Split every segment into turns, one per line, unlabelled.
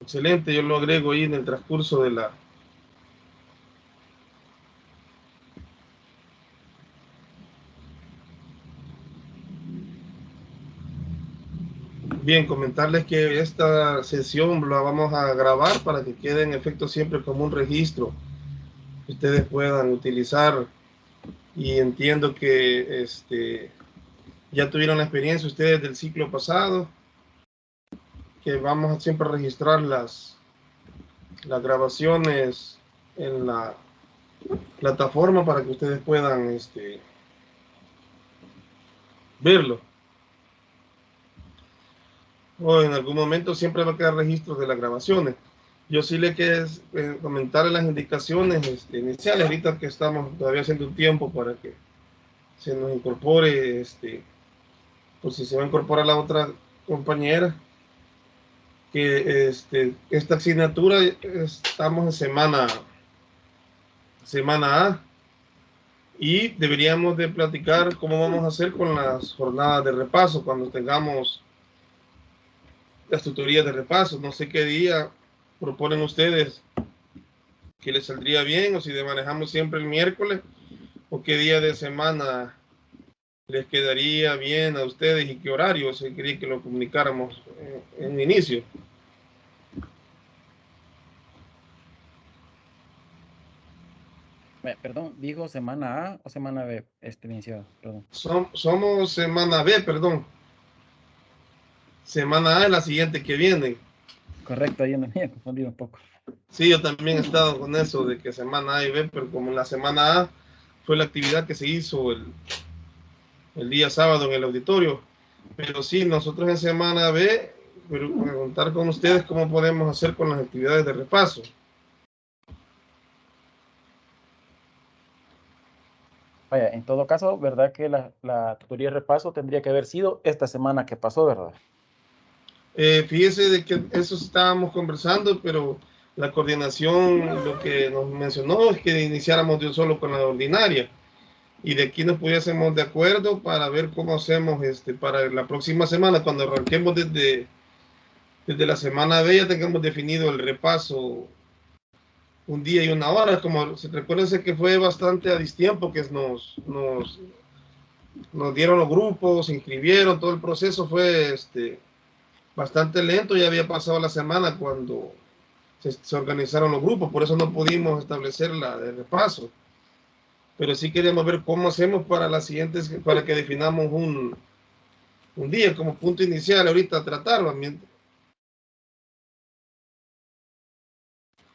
Excelente, yo lo agrego ahí en el transcurso de la... Bien, comentarles que esta sesión la vamos a grabar para que quede en efecto siempre como un registro que ustedes puedan utilizar. Y entiendo que ya tuvieron la experiencia ustedes del ciclo pasado, que vamos a siempre registrar las grabaciones en la plataforma para que ustedes puedan verlo. O en algún momento siempre va a quedar registros de las grabaciones. Yo sí le quiero comentar las indicaciones iniciales, ahorita que estamos todavía haciendo un tiempo para que se nos incorpore, por si se va a incorporar la otra compañera, que esta asignatura estamos en semana A, y deberíamos de platicar cómo vamos a hacer con las jornadas de repaso cuando tengamos las tutorías de repaso. No sé qué día proponen ustedes que les saldría bien, o si manejamos siempre el miércoles, o qué día de semana les quedaría bien a ustedes y qué horario. Si quería que lo comunicáramos en inicio.
Perdón, ¿dijo semana A o semana B, licenciado? Perdón.
Somos semana B, perdón. Semana A es la siguiente que viene.
Correcto, ahí me había confundido un poco.
Sí, yo también he estado con eso de que semana A y B, pero como la semana A fue la actividad que se hizo el día sábado en el auditorio. Pero sí, nosotros en semana B, pero preguntar con ustedes cómo podemos hacer con las actividades de repaso.
Vaya, en todo caso, ¿verdad que la tutoría de repaso tendría que haber sido esta semana que pasó, verdad?
Fíjese de que eso estábamos conversando, pero la coordinación lo que nos mencionó es que iniciáramos de un solo con la ordinaria, y de aquí nos pudiésemos de acuerdo para ver cómo hacemos para la próxima semana, cuando arranquemos desde la semana B, ya tengamos definido el repaso un día y una hora. Como se recuerden que fue bastante a distiempo que nos dieron los grupos, se inscribieron, todo el proceso fue bastante lento. Ya había pasado la semana cuando se organizaron los grupos, por eso no pudimos establecer la de repaso. Pero sí queríamos ver cómo hacemos para las siguientes, para que definamos un día como punto inicial ahorita a tratar.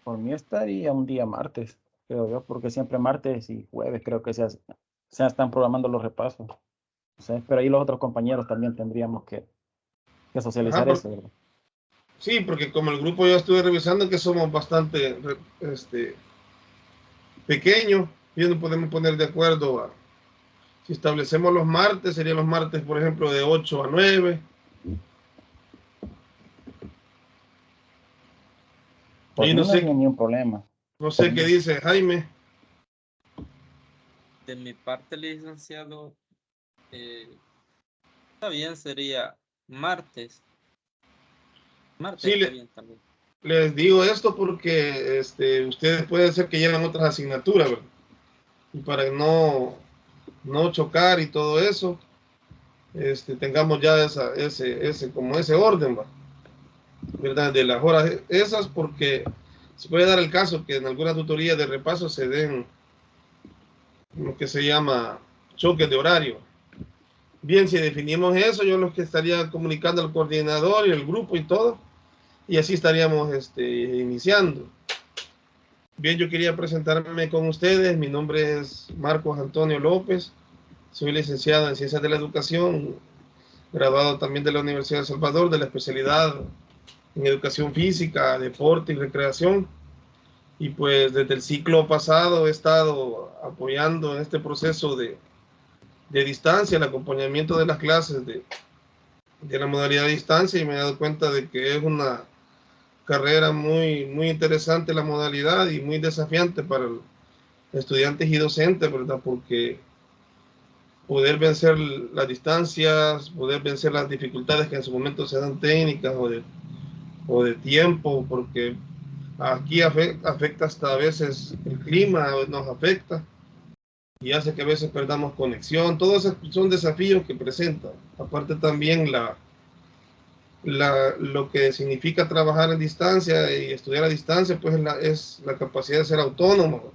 Por mí estaría un día martes, creo yo, porque siempre martes y jueves creo que se están programando los repasos. O sea, pero ahí los otros compañeros también tendríamos que
Ajá,
socializar eso, ¿verdad?
sí, porque como el grupo yo estuve revisando que somos bastante pequeños, y no podemos poner de acuerdo si establecemos los martes, serían los martes, por ejemplo, de 8 a 9.
Por
Ahí
mí no habría ni un problema.
no sé qué dice Jaime.
De mi parte, licenciado, está bien, sería martes. Martes
Sí,
está bien también.
les digo esto porque ustedes pueden ser que lleven otras asignaturas, ¿verdad? Y para no chocar y todo eso, tengamos ya como ese orden, ¿verdad? De las horas esas, porque se puede dar el caso que en alguna tutoría de repaso se den lo que se llama choques de horario. Bien, si definimos eso, yo los que estaría comunicando al coordinador y el grupo y todo, y así estaríamos iniciando. Bien, yo quería presentarme con ustedes. Mi nombre es Marcos Antonio López. Soy licenciado en Ciencias de la Educación, graduado también de la Universidad de El Salvador, de la especialidad en Educación Física, Deporte y Recreación. Y pues desde el ciclo pasado he estado apoyando en este proceso de distancia, el acompañamiento de las clases de la modalidad de distancia, y me he dado cuenta de que es una carrera muy, muy interesante la modalidad y muy desafiante para estudiantes y docentes, ¿verdad? Porque poder vencer las distancias, poder vencer las dificultades que en su momento se dan técnicas o de tiempo, porque aquí afecta hasta a veces el clima, nos afecta y hace que a veces perdamos conexión. Todos esos son desafíos que presenta. Aparte también lo que significa trabajar a distancia y estudiar a distancia, pues es la capacidad de ser autónomo,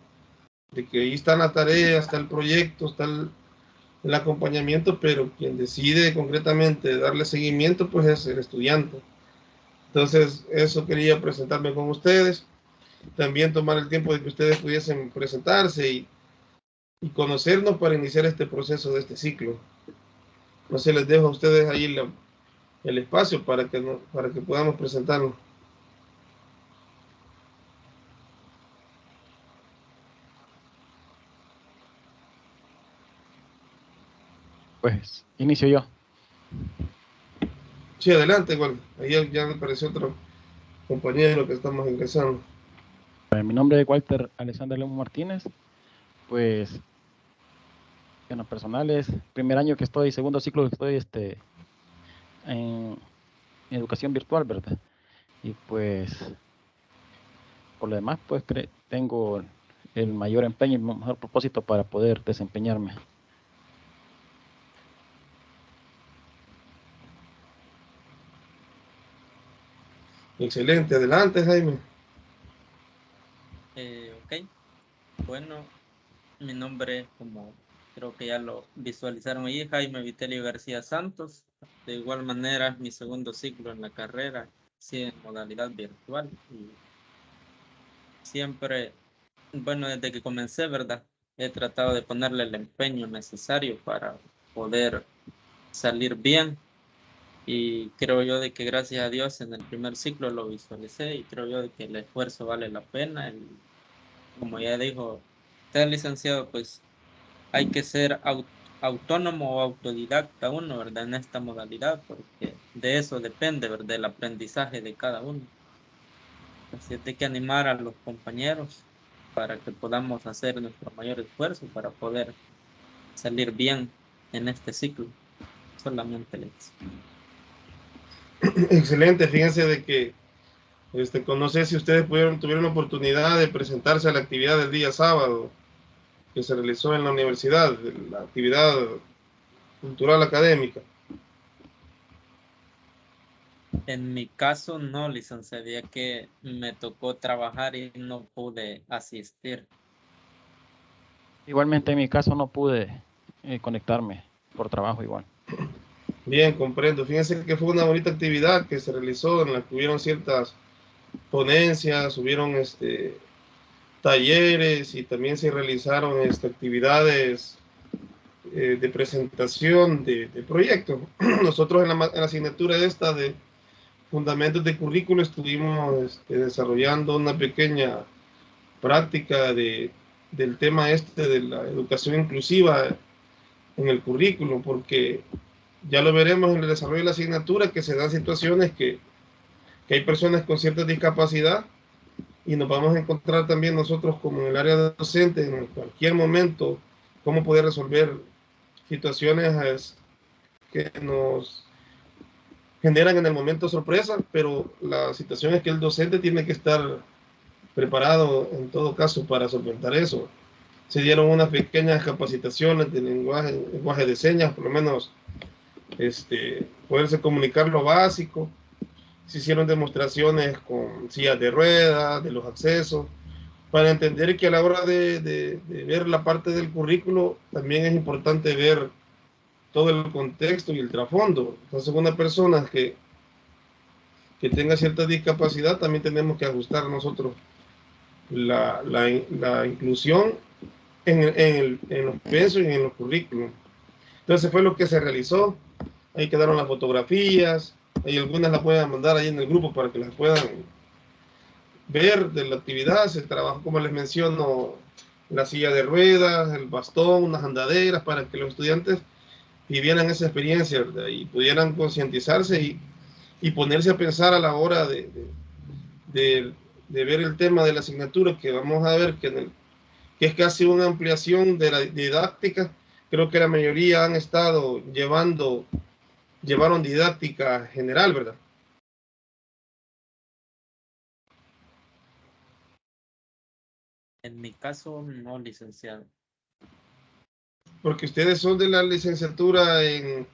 de que ahí está la tarea, está el proyecto, está el acompañamiento, pero quien decide concretamente darle seguimiento, pues es el estudiante. Entonces, eso quería presentarme con ustedes. También tomar el tiempo de que ustedes pudiesen presentarse y conocernos para iniciar este proceso de este ciclo. No sé, les dejo a ustedes ahí el espacio para que podamos presentarnos.
Pues inicio yo.
Sí, adelante, igual. Ahí ya me apareció otro compañero que estamos ingresando.
Mi nombre es Walter Alexander León Martínez. Pues en lo personal es primer año que estoy, segundo ciclo que estoy en educación virtual, ¿verdad? Y pues por lo demás, pues tengo el mayor empeño y el mejor propósito para poder desempeñarme.
Excelente, adelante, Jaime.
Ok, bueno, mi nombre, como creo que ya lo visualizaron ahí, Jaime Vitelio García Santos. De igual manera, mi segundo ciclo en la carrera, sí, en modalidad virtual. Y siempre, bueno, desde que comencé, ¿verdad? He tratado de ponerle el empeño necesario para poder salir bien. Y creo yo de que gracias a Dios en el primer ciclo lo visualicé y creo yo de que el esfuerzo vale la pena. Como ya dijo usted, licenciado, pues hay que ser autónomo o autodidacta uno, ¿verdad? En esta modalidad, porque de eso depende, ¿verdad? El aprendizaje de cada uno. Así es de que animar a los compañeros para que podamos hacer nuestro mayor esfuerzo para poder salir bien en este ciclo. Solamente les.
Excelente, fíjense de que no sé si ustedes tuvieron la oportunidad de presentarse a la actividad del día sábado que se realizó en la universidad, la actividad cultural académica.
En mi caso, no, licenciado, ya que me tocó trabajar y no pude asistir.
Igualmente en mi caso no pude conectarme por trabajo igual.
Bien, comprendo. Fíjense que fue una bonita actividad que se realizó en la que hubieron ciertas ponencias, hubieron talleres y también se realizaron actividades de presentación de proyectos. Nosotros en la asignatura de fundamentos de currículo estuvimos desarrollando una pequeña práctica del tema de la educación inclusiva en el currículo, porque ya lo veremos en el desarrollo de la asignatura que se dan situaciones que hay personas con cierta discapacidad y nos vamos a encontrar también nosotros como en el área docente en cualquier momento cómo poder resolver situaciones que nos generan en el momento sorpresa, pero la situación es que el docente tiene que estar preparado en todo caso para solventar eso. Se dieron unas pequeñas capacitaciones de lenguaje de señas, por lo menos poderse comunicar lo básico. Se hicieron demostraciones con sillas de ruedas, de los accesos, para entender que a la hora de ver la parte del currículo también es importante ver todo el contexto y el trasfondo. Entonces, una persona que tenga cierta discapacidad, también tenemos que ajustar nosotros la inclusión en los pensos y en los currículos. Entonces fue lo que se realizó. Ahí quedaron las fotografías, hay algunas las pueden mandar ahí en el grupo para que las puedan ver de la actividad. Se trabajó, como les menciono, la silla de ruedas, el bastón, unas andaderas, para que los estudiantes vivieran esa experiencia, ¿verdad? Y pudieran concientizarse y ponerse a pensar a la hora de, de ver el tema de la asignatura, que vamos a ver que es casi una ampliación de la didáctica. Creo que la mayoría han estado llevaron didáctica general, ¿verdad?
En mi caso, no, licenciado.
Porque ustedes son de la licenciatura en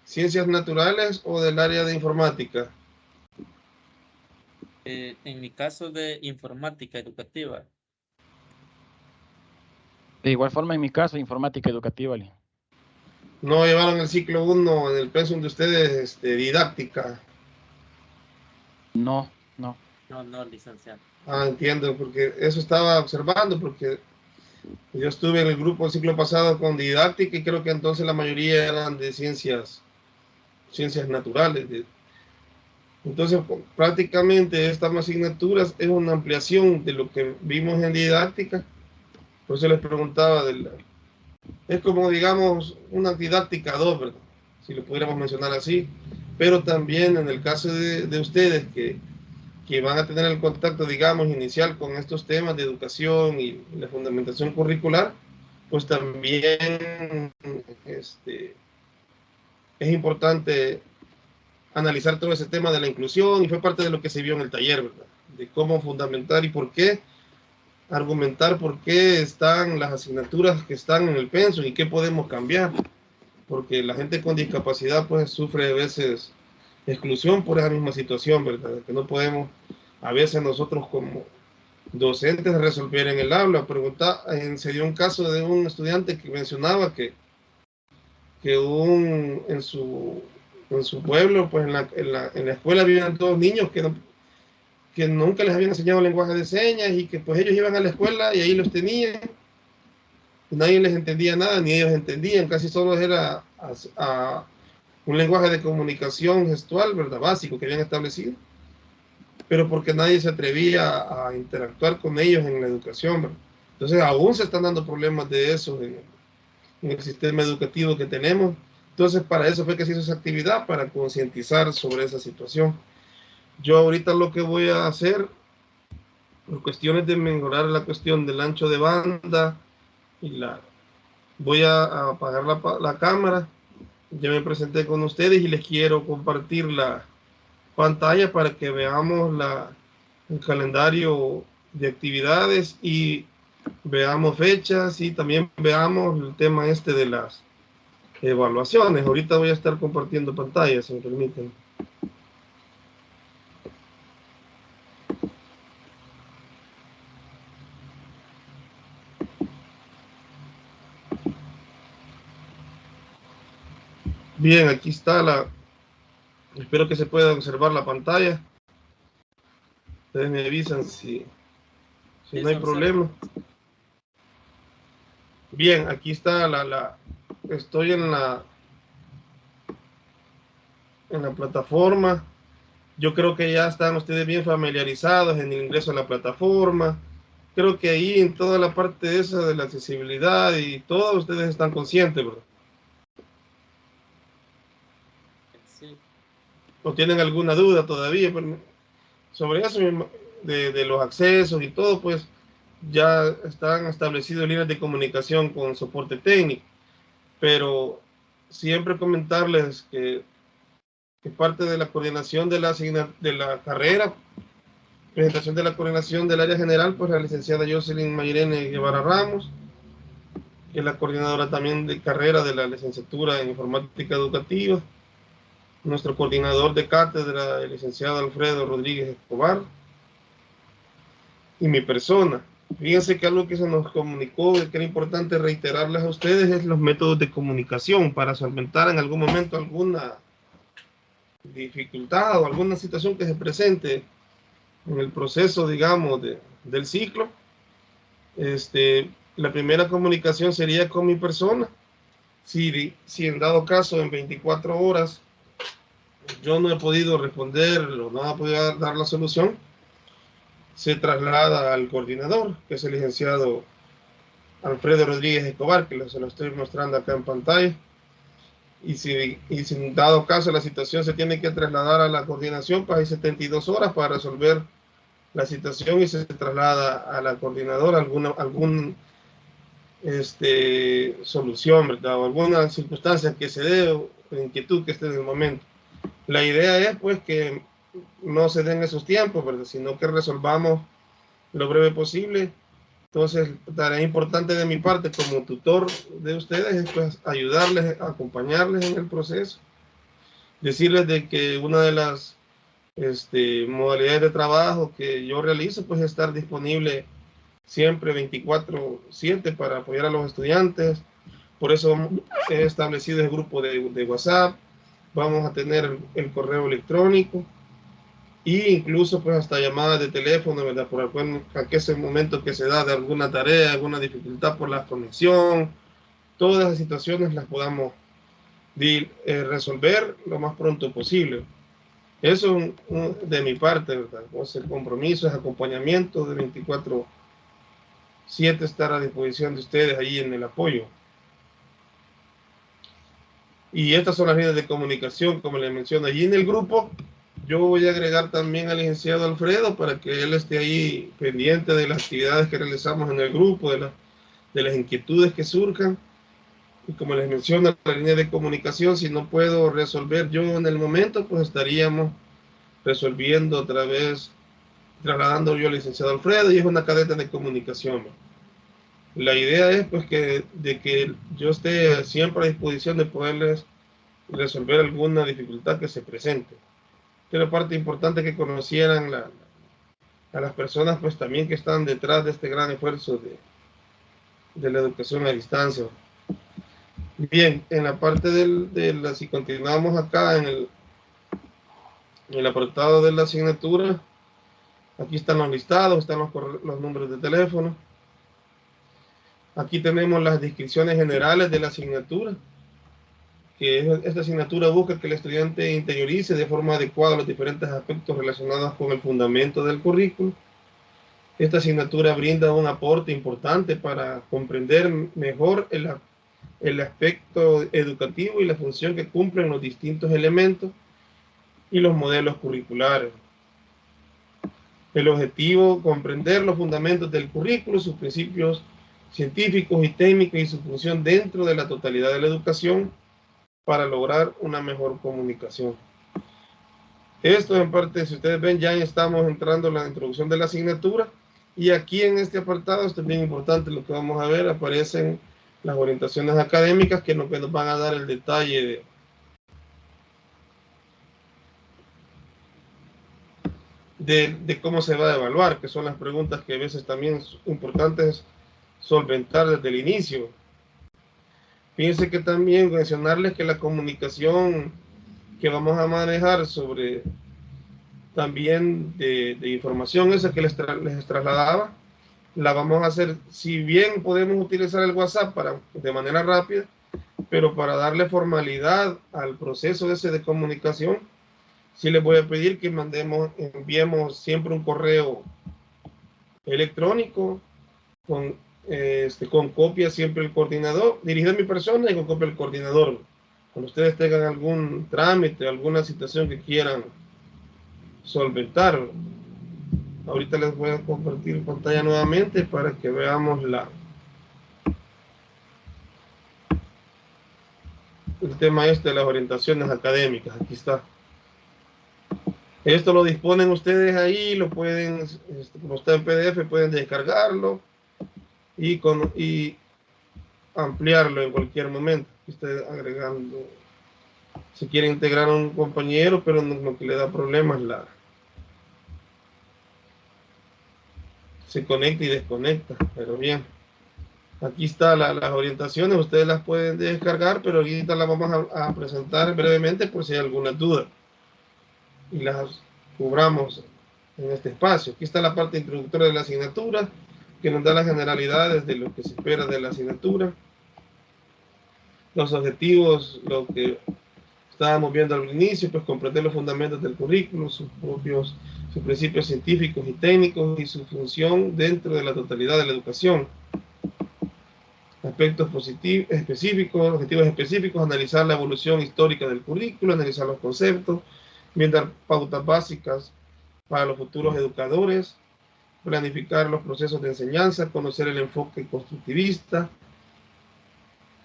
ciencias naturales o del área de informática.
En mi caso de informática educativa.
De igual forma, en mi caso, informática educativa.
No llevaron el ciclo 1 en el pensum de ustedes, didáctica.
No, no.
No, no, licenciado.
Ah, entiendo, porque eso estaba observando, porque yo estuve en el grupo el ciclo pasado con didáctica y creo que entonces la mayoría eran de ciencias naturales. Entonces, prácticamente estas asignaturas es una ampliación de lo que vimos en didáctica. Por eso les preguntaba, es como, digamos, una didáctica 2, ¿verdad? Si lo pudiéramos mencionar así. Pero también en el caso de ustedes que van a tener el contacto, digamos, inicial con estos temas de educación y la fundamentación curricular, pues también es importante analizar todo ese tema de la inclusión y fue parte de lo que se vio en el taller, ¿verdad? De cómo fundamentar y por qué, argumentar por qué están las asignaturas que están en el pensum y qué podemos cambiar, porque la gente con discapacidad pues sufre a veces exclusión por esa misma situación, ¿verdad? Que no podemos a veces nosotros como docentes resolver en el aula. Se dio un caso de un estudiante que mencionaba que en su pueblo, pues en la escuela vivían todos niños que nunca les habían enseñado lenguaje de señas y que pues ellos iban a la escuela y ahí los tenían. Y nadie les entendía nada, ni ellos entendían, casi solo era un lenguaje de comunicación gestual, ¿verdad? Básico que habían establecido, pero porque nadie se atrevía a interactuar con ellos en la educación, ¿verdad? Entonces aún se están dando problemas de eso en el sistema educativo que tenemos. Entonces, para eso fue que se hizo esa actividad, para concientizar sobre esa situación. Yo ahorita lo que voy a hacer, por cuestiones de mejorar la cuestión del ancho de banda, voy a apagar la cámara. Ya me presenté con ustedes y les quiero compartir la pantalla para que veamos el calendario de actividades y veamos fechas y también veamos el tema de las evaluaciones. Ahorita voy a estar compartiendo pantalla, si me permiten. Bien, aquí está espero que se pueda observar la pantalla. Ustedes me avisan si
Sí,
no
se
hay
observa.
problema. Bien, aquí está estoy en la plataforma. Yo creo que ya están ustedes bien familiarizados en el ingreso a la plataforma. Creo que ahí en toda la parte esa de la accesibilidad y todo, ustedes están conscientes, ¿verdad?
Sí.
¿O tienen alguna duda todavía sobre eso de los accesos y todo? Pues ya están establecidos líneas de comunicación con soporte técnico, pero siempre comentarles que parte de la coordinación de la carrera, presentación de la coordinación del área general, pues la licenciada Jocelyn Mayrene Guevara Ramos, que es la coordinadora también de carrera de la licenciatura en informática educativa, nuestro coordinador de cátedra, el licenciado Alfredo Rodríguez Escobar, y mi persona. Fíjense que algo que se nos comunicó, que era importante reiterarles a ustedes, es los métodos de comunicación para solventar en algún momento alguna dificultad o alguna situación que se presente en el proceso, digamos, del ciclo. La primera comunicación sería con mi persona. Si en dado caso en 24 horas yo no he podido responder o no he podido dar la solución, se traslada al coordinador, que es el licenciado Alfredo Rodríguez Escobar, que se lo estoy mostrando acá en pantalla. Y si en dado caso la situación se tiene que trasladar a la coordinación, pues hay 72 horas para resolver la situación y se traslada a la coordinadora alguna solución, ¿verdad? O alguna circunstancia que se dé o inquietud que esté en el momento. La idea es pues que no se den esos tiempos, ¿verdad? Sino que resolvamos lo breve posible Entonces, tarea importante de mi parte como tutor de ustedes es pues ayudarles, acompañarles en el proceso, decirles de que una de las modalidades de trabajo que yo realizo pues es estar disponible siempre 24/7 para apoyar a los estudiantes. Por eso he establecido el grupo de WhatsApp, vamos a tener el correo electrónico e incluso pues hasta llamadas de teléfono, ¿verdad? Por aquel momento que se da de alguna tarea, alguna dificultad por la conexión, todas las situaciones las podamos resolver lo más pronto posible. Eso de mi parte, ¿verdad? Pues el compromiso es acompañamiento de 24/7, estar a disposición de ustedes ahí en el apoyo. Y estas son las líneas de comunicación, como les menciono. Allí en el grupo, yo voy a agregar también al licenciado Alfredo para que él esté ahí pendiente de las actividades que realizamos en el grupo, de las inquietudes que surjan. Y como les menciono, la línea de comunicación, si no puedo resolver yo en el momento, pues estaríamos resolviendo otra vez, trasladando yo al licenciado Alfredo, y es una cadena de comunicación. La idea es pues que yo esté siempre a disposición de poderles resolver alguna dificultad que se presente. Pero parte importante que conocieran a las personas pues también que están detrás de este gran esfuerzo de la educación a distancia. Bien, en la parte si continuamos acá en el apartado de la asignatura, aquí están los listados, están los números de teléfono. Aquí tenemos las descripciones generales de la asignatura, que esta asignatura busca que el estudiante interiorice de forma adecuada los diferentes aspectos relacionados con el fundamento del currículo. Esta asignatura brinda un aporte importante para comprender mejor el aspecto educativo y la función que cumplen los distintos elementos y los modelos curriculares. El objetivo, comprender los fundamentos del currículo, sus principios científicos y técnicos y su función dentro de la totalidad de la educación para lograr una mejor comunicación. Esto en parte, si ustedes ven, ya estamos entrando en la introducción de la asignatura, y aquí en este apartado, esto es bien importante lo que vamos a ver, aparecen las orientaciones académicas que nos van a dar el detalle de cómo se va a evaluar, que son las preguntas que a veces también son importantes solventar desde el inicio. Fíjense que también mencionarles que la comunicación que vamos a manejar sobre también de información esa que les trasladaba, la vamos a hacer, si bien podemos utilizar el WhatsApp de manera rápida, pero para darle formalidad al proceso ese de comunicación, sí les voy a pedir que enviemos siempre un correo electrónico con copia siempre el coordinador, dirigido a mi persona y con copia el coordinador. Cuando ustedes tengan algún trámite, alguna situación que quieran solventar. Ahorita les voy a compartir pantalla nuevamente para que veamos el tema de las orientaciones académicas. Aquí está. Esto lo disponen ustedes ahí, lo pueden, como está en PDF, pueden descargarlo y ampliarlo en cualquier momento. Aquí está agregando, si quiere integrar a un compañero, pero no que le da problemas, se conecta y desconecta, pero bien. Aquí están las orientaciones, ustedes las pueden descargar, pero ahorita las vamos a presentar brevemente por si hay alguna duda y las cubramos en este espacio. Aquí está la parte introductoria de la asignatura, que nos da las generalidades de lo que se espera de la asignatura, los objetivos, lo que estábamos viendo al inicio, pues comprender los fundamentos del currículo, sus principios científicos y técnicos y su función dentro de la totalidad de la educación. Aspectos específicos, objetivos específicos, analizar la evolución histórica del currículo, analizar los conceptos, brindar pautas básicas para los futuros educadores, planificar los procesos de enseñanza, conocer el enfoque constructivista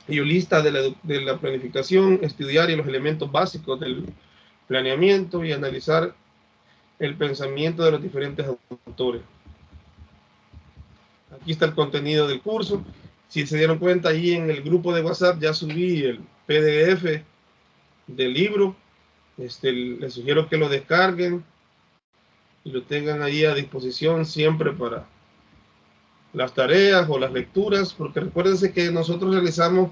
y holista de la planificación, estudiar los elementos básicos del planeamiento y analizar el pensamiento de los diferentes autores. Aquí está el contenido del curso. Si se dieron cuenta, ahí en el grupo de WhatsApp ya subí el PDF del libro. Les sugiero que lo descarguen y lo tengan ahí a disposición siempre para las tareas o las lecturas, porque recuérdense que nosotros realizamos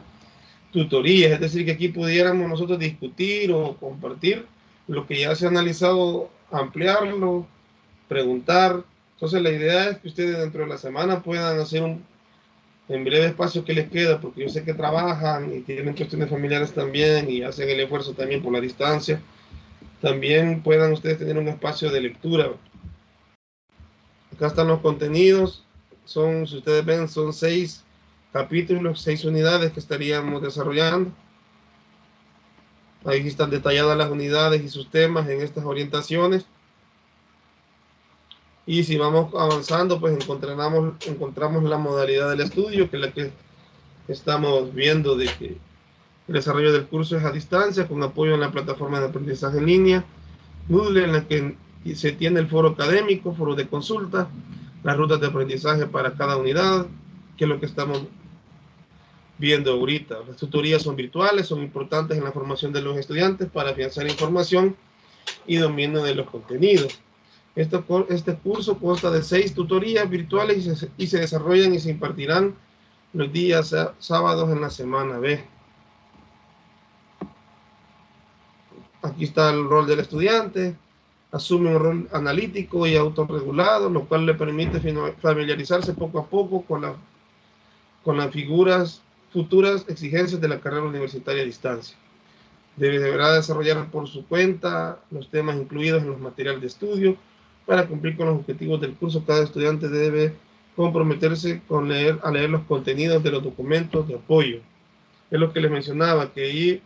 tutorías, es decir, que aquí pudiéramos nosotros discutir o compartir lo que ya se ha analizado, ampliarlo, preguntar. Entonces la idea es que ustedes dentro de la semana puedan hacer en breve espacio que les queda, porque yo sé que trabajan y tienen cuestiones familiares también y hacen el esfuerzo también por la distancia, también puedan ustedes tener un espacio de lectura. Acá están los contenidos, si ustedes ven, son 6 capítulos, 6 unidades que estaríamos desarrollando. Ahí están detalladas las unidades y sus temas en estas orientaciones. Y si vamos avanzando, pues encontramos la modalidad del estudio, que es la que estamos viendo, de que el desarrollo del curso es a distancia, con apoyo en la plataforma de aprendizaje en línea, Moodle, en la que se tiene el foro académico, foro de consulta, las rutas de aprendizaje para cada unidad, que es lo que estamos viendo ahorita. Las tutorías son virtuales, son importantes en la formación de los estudiantes para afianzar información y dominio de los contenidos. Este curso consta de 6 tutorías virtuales y se desarrollan y se impartirán los días sábados en la semana B. Aquí está el rol del estudiante. Asume un rol analítico y autorregulado, lo cual le permite familiarizarse poco a poco con las futuras exigencias de la carrera universitaria a distancia. Deberá desarrollar por su cuenta los temas incluidos en los materiales de estudio. Para cumplir con los objetivos del curso, cada estudiante debe comprometerse a leer los contenidos de los documentos de apoyo. Es lo que les mencionaba, que ahí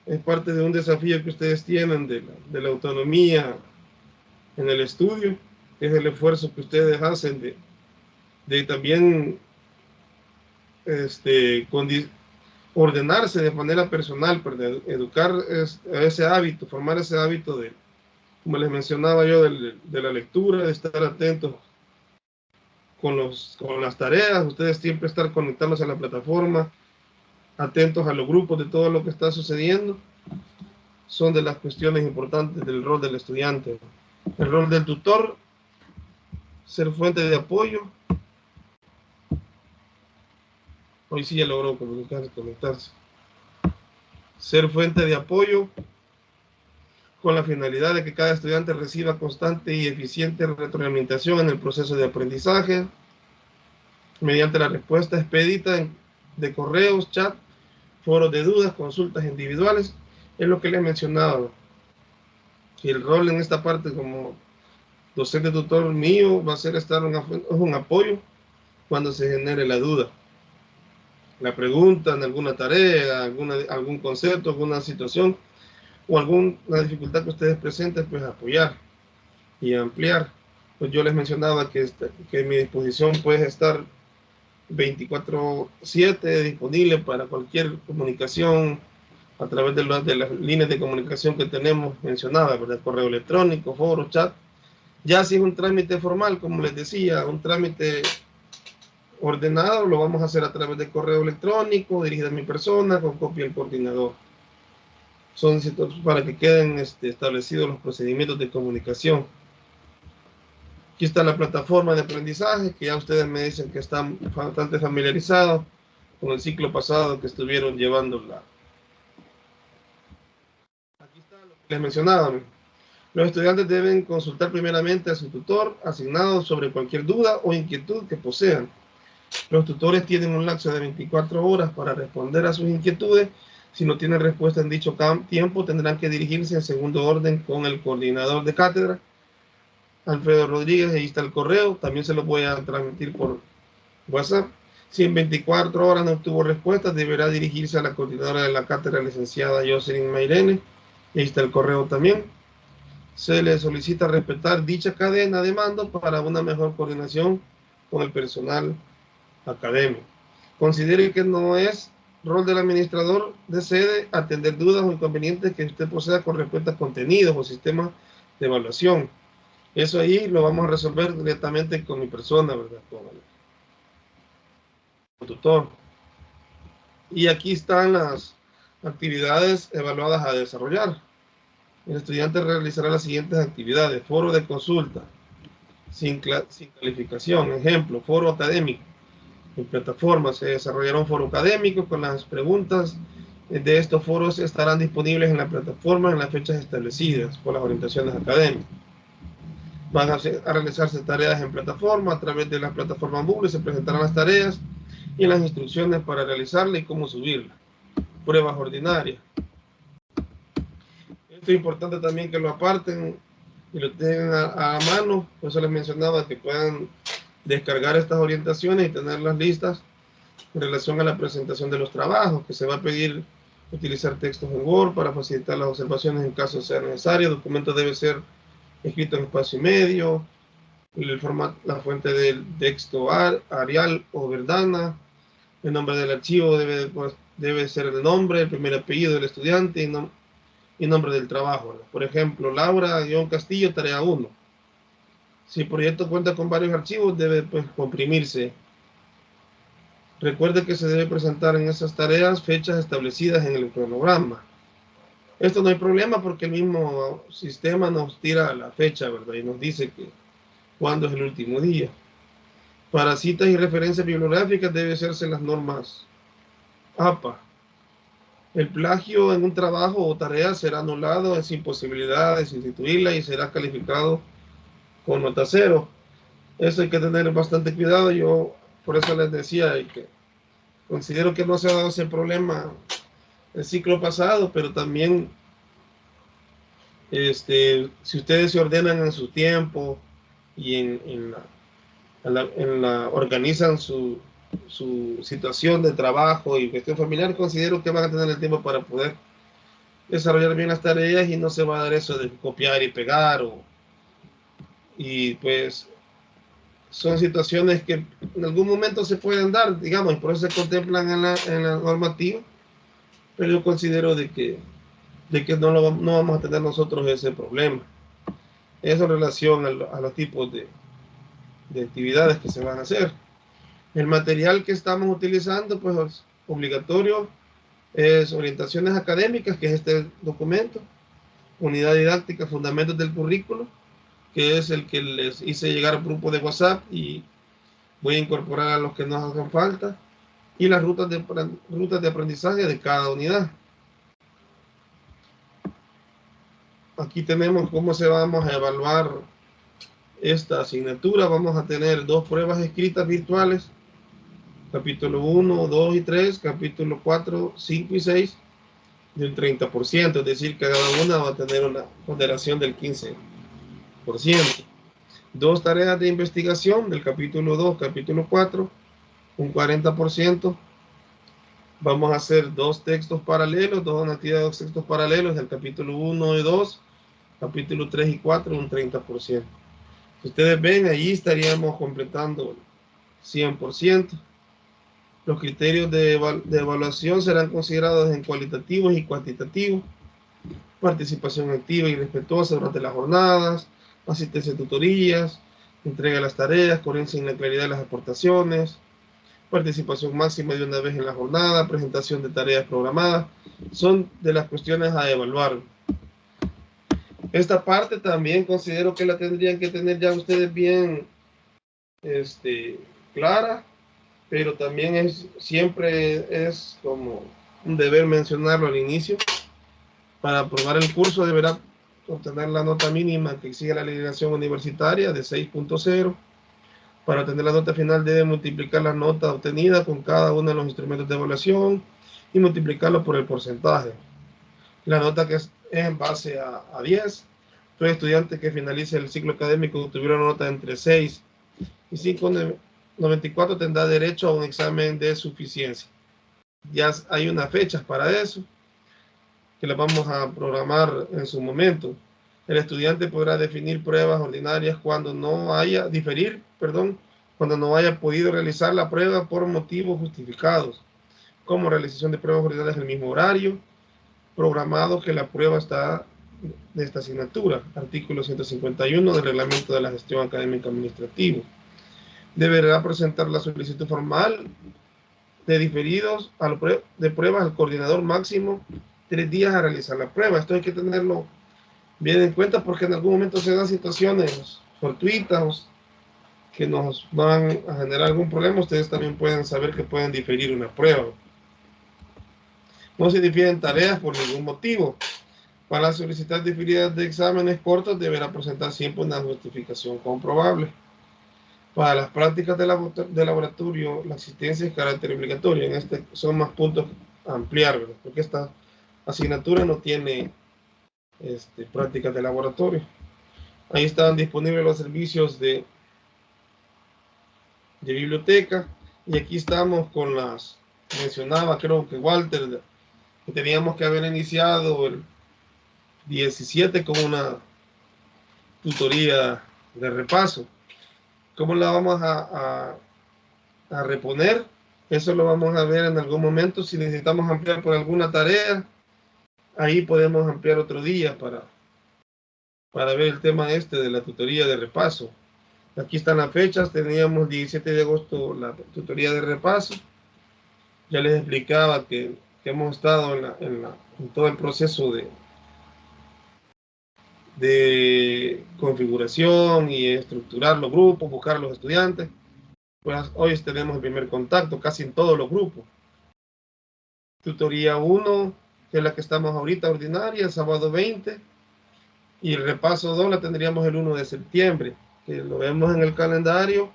es parte de un desafío que ustedes tienen de la autonomía en el estudio, es el esfuerzo que ustedes hacen de también ordenarse de manera personal, para educar ese hábito, formar ese hábito de, como les mencionaba yo, de la lectura, de estar atentos con las tareas, ustedes siempre estar conectados a la plataforma, atentos a los grupos de todo lo que está sucediendo, son de las cuestiones importantes del rol del estudiante. El rol del tutor, ser fuente de apoyo. Hoy sí ya logró conectarse. Ser fuente de apoyo con la finalidad de que cada estudiante reciba constante y eficiente retroalimentación en el proceso de aprendizaje, mediante la respuesta expedita de correos, chat, foros de dudas, consultas individuales. Es lo que les mencionaba. Y el rol en esta parte como docente tutor mío va a ser un apoyo cuando se genere la duda, la pregunta en alguna tarea, algún concepto, alguna situación o alguna dificultad que ustedes presenten, pues apoyar y ampliar. Pues yo les mencionaba que en mi disposición puede estar 24/7 disponible para cualquier comunicación a través de las líneas de comunicación que tenemos mencionadas, ¿verdad? Correo electrónico, foro, chat. Ya si es un trámite formal, como les decía, un trámite ordenado, lo vamos a hacer a través de correo electrónico, dirigido a mi persona, con copia del coordinador. Son para que queden establecidos los procedimientos de comunicación. Aquí está la plataforma de aprendizaje, que ya ustedes me dicen que están bastante familiarizados con el ciclo pasado que estuvieron llevándola. Aquí está lo que les mencionaba. Los estudiantes deben consultar primeramente a su tutor asignado sobre cualquier duda o inquietud que posean. Los tutores tienen un lapso de 24 horas para responder a sus inquietudes. Si no tienen respuesta en dicho tiempo, tendrán que dirigirse en segundo orden con el coordinador de cátedra, Alfredo Rodríguez. Ahí está el correo, también se lo voy a transmitir por WhatsApp. Si en 24 horas no obtuvo respuesta, deberá dirigirse a la coordinadora de la cátedra, licenciada Jocelyn Mairene. Ahí está el correo también. Se le solicita respetar dicha cadena de mando para una mejor coordinación con el personal académico. Considere que no es rol del administrador de sede atender dudas o inconvenientes que usted posea con respecto a contenidos o sistemas de evaluación. Eso ahí lo vamos a resolver directamente con mi persona, ¿verdad? tutor. Y aquí están las actividades evaluadas a desarrollar. El estudiante realizará las siguientes actividades: foro de consulta, sin calificación. Ejemplo, foro académico. En plataforma se desarrollará un foro académico con las preguntas de estos foros estarán disponibles en la plataforma en las fechas establecidas por las orientaciones académicas. Van a realizarse tareas en plataforma. A través de la plataforma Moodle se presentarán las tareas y las instrucciones para realizarla y cómo subirla. Pruebas ordinarias. Esto es importante también que lo aparten y lo tengan a mano. Por eso les mencionaba que puedan descargar estas orientaciones y tenerlas listas en relación a la presentación de los trabajos, que se va a pedir utilizar textos en Word para facilitar las observaciones en caso sea necesario. El documento debe ser escrito en espacio y medio. El formato, la fuente del texto Arial o Verdana. El nombre del archivo debe ser el nombre, el primer apellido del estudiante y nombre del trabajo. Por ejemplo, Laura-Castillo, tarea 1. Si el proyecto cuenta con varios archivos, debe comprimirse. Recuerde que se debe presentar en esas tareas fechas establecidas en el cronograma. Esto no hay problema porque el mismo sistema nos tira la fecha, ¿verdad? Y nos dice que cuándo es el último día. Para citas y referencias bibliográficas debe hacerse las normas APA. El plagio en un trabajo o tarea será anulado sin posibilidad de sustituirla y será calificado con nota 0. Eso hay que tener bastante cuidado. Yo por eso les decía que considero que no se ha dado ese problema el ciclo pasado, pero también si ustedes se ordenan en su tiempo y organizan su situación de trabajo y cuestión familiar, considero que van a tener el tiempo para poder desarrollar bien las tareas y no se va a dar eso de copiar y pegar y pues son situaciones que en algún momento se pueden dar, digamos, y por eso se contemplan en la normativa, pero yo considero de que no vamos a tener nosotros ese problema. Eso en relación a los tipos de actividades que se van a hacer. El material que estamos utilizando, pues obligatorio, es orientaciones académicas, que es este documento, unidad didáctica, fundamentos del currículo, que es el que les hice llegar al grupo de WhatsApp y voy a incorporar a los que nos hagan falta, y las rutas de aprendizaje de cada unidad. Aquí tenemos cómo se vamos a evaluar esta asignatura. Vamos a tener 2 pruebas escritas virtuales, capítulo 1, 2 y 3, capítulo 4, 5 y 6, de un 30%, es decir, que cada una va a tener una ponderación del 15%. 2 tareas de investigación del capítulo 2, capítulo 4, un 40%. Vamos a hacer 2 textos paralelos, 2 actividades de textos paralelos del capítulo 1 y 2, capítulo 3 y 4, un 30%. Si ustedes ven, ahí estaríamos completando 100%. Los criterios de evaluación serán considerados en cualitativos y cuantitativos. Participación activa y respetuosa durante las jornadas, asistencia a tutorías, entrega de las tareas, coherencia en la claridad de las aportaciones, participación máxima de una vez en la jornada, presentación de tareas programadas, son de las cuestiones a evaluar. Esta parte también considero que la tendrían que tener ya ustedes bien clara, pero también siempre es como un deber mencionarlo al inicio. Para aprobar el curso deberá obtener la nota mínima que exige la legislación universitaria de 6.0. Para obtener la nota final debe multiplicar la nota obtenida con cada uno de los instrumentos de evaluación y multiplicarlo por el porcentaje. La nota que es en base a 10. Todo estudiante que finalice el ciclo académico tuviera una nota entre 6 y 5.94 tendrá derecho a un examen de suficiencia. Ya hay unas fechas para eso, que las vamos a programar en su momento. El estudiante podrá definir pruebas ordinarias cuando no haya podido realizar la prueba por motivos justificados, como realización de pruebas ordinarias en el mismo horario programado que la prueba está de esta asignatura, artículo 151 del reglamento de la gestión académica administrativa. Deberá presentar la solicitud formal de diferidos de pruebas al coordinador máximo 3 días a realizar la prueba. Esto hay que tenerlo bien en cuenta porque en algún momento se dan situaciones fortuitas que nos van a generar algún problema. Ustedes también pueden saber que pueden diferir una prueba. No se difieren tareas por ningún motivo. Para solicitar diferidas de exámenes cortos deberá presentar siempre una justificación comprobable. Para las prácticas de laboratorio, la asistencia es carácter obligatorio. En este son más puntos a ampliar, ¿verdad? Porque esta asignatura no tiene prácticas de laboratorio. Ahí están disponibles los servicios de biblioteca. Y aquí estamos con las, mencionaba creo que Walter, que teníamos que haber iniciado el 17 con una tutoría de repaso. ¿Cómo la vamos a reponer? Eso lo vamos a ver en algún momento. Si necesitamos ampliar por alguna tarea, ahí podemos ampliar otro día para ver el tema de la tutoría de repaso. Aquí están las fechas. Teníamos el 17 de agosto la tutoría de repaso. Ya les explicaba que hemos estado en todo el proceso de configuración y estructurar los grupos, buscar a los estudiantes. Pues hoy tenemos el primer contacto casi en todos los grupos. Tutoría 1, que es la que estamos ahorita ordinaria, el sábado 20. Y el repaso 2 la tendríamos el 1 de septiembre, que lo vemos en el calendario.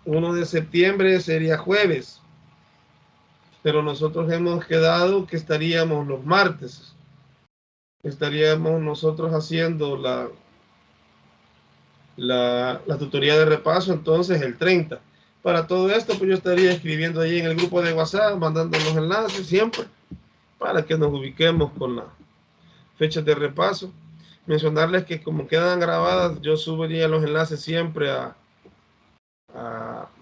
El 1 de septiembre sería jueves. Pero nosotros hemos quedado que estaríamos los martes. Estaríamos nosotros haciendo la tutoría de repaso entonces el 30. Para todo esto pues yo estaría escribiendo ahí en el grupo de WhatsApp, mandando los enlaces siempre para que nos ubiquemos con las fechas de repaso. Mencionarles que como quedan grabadas, yo subiría los enlaces siempre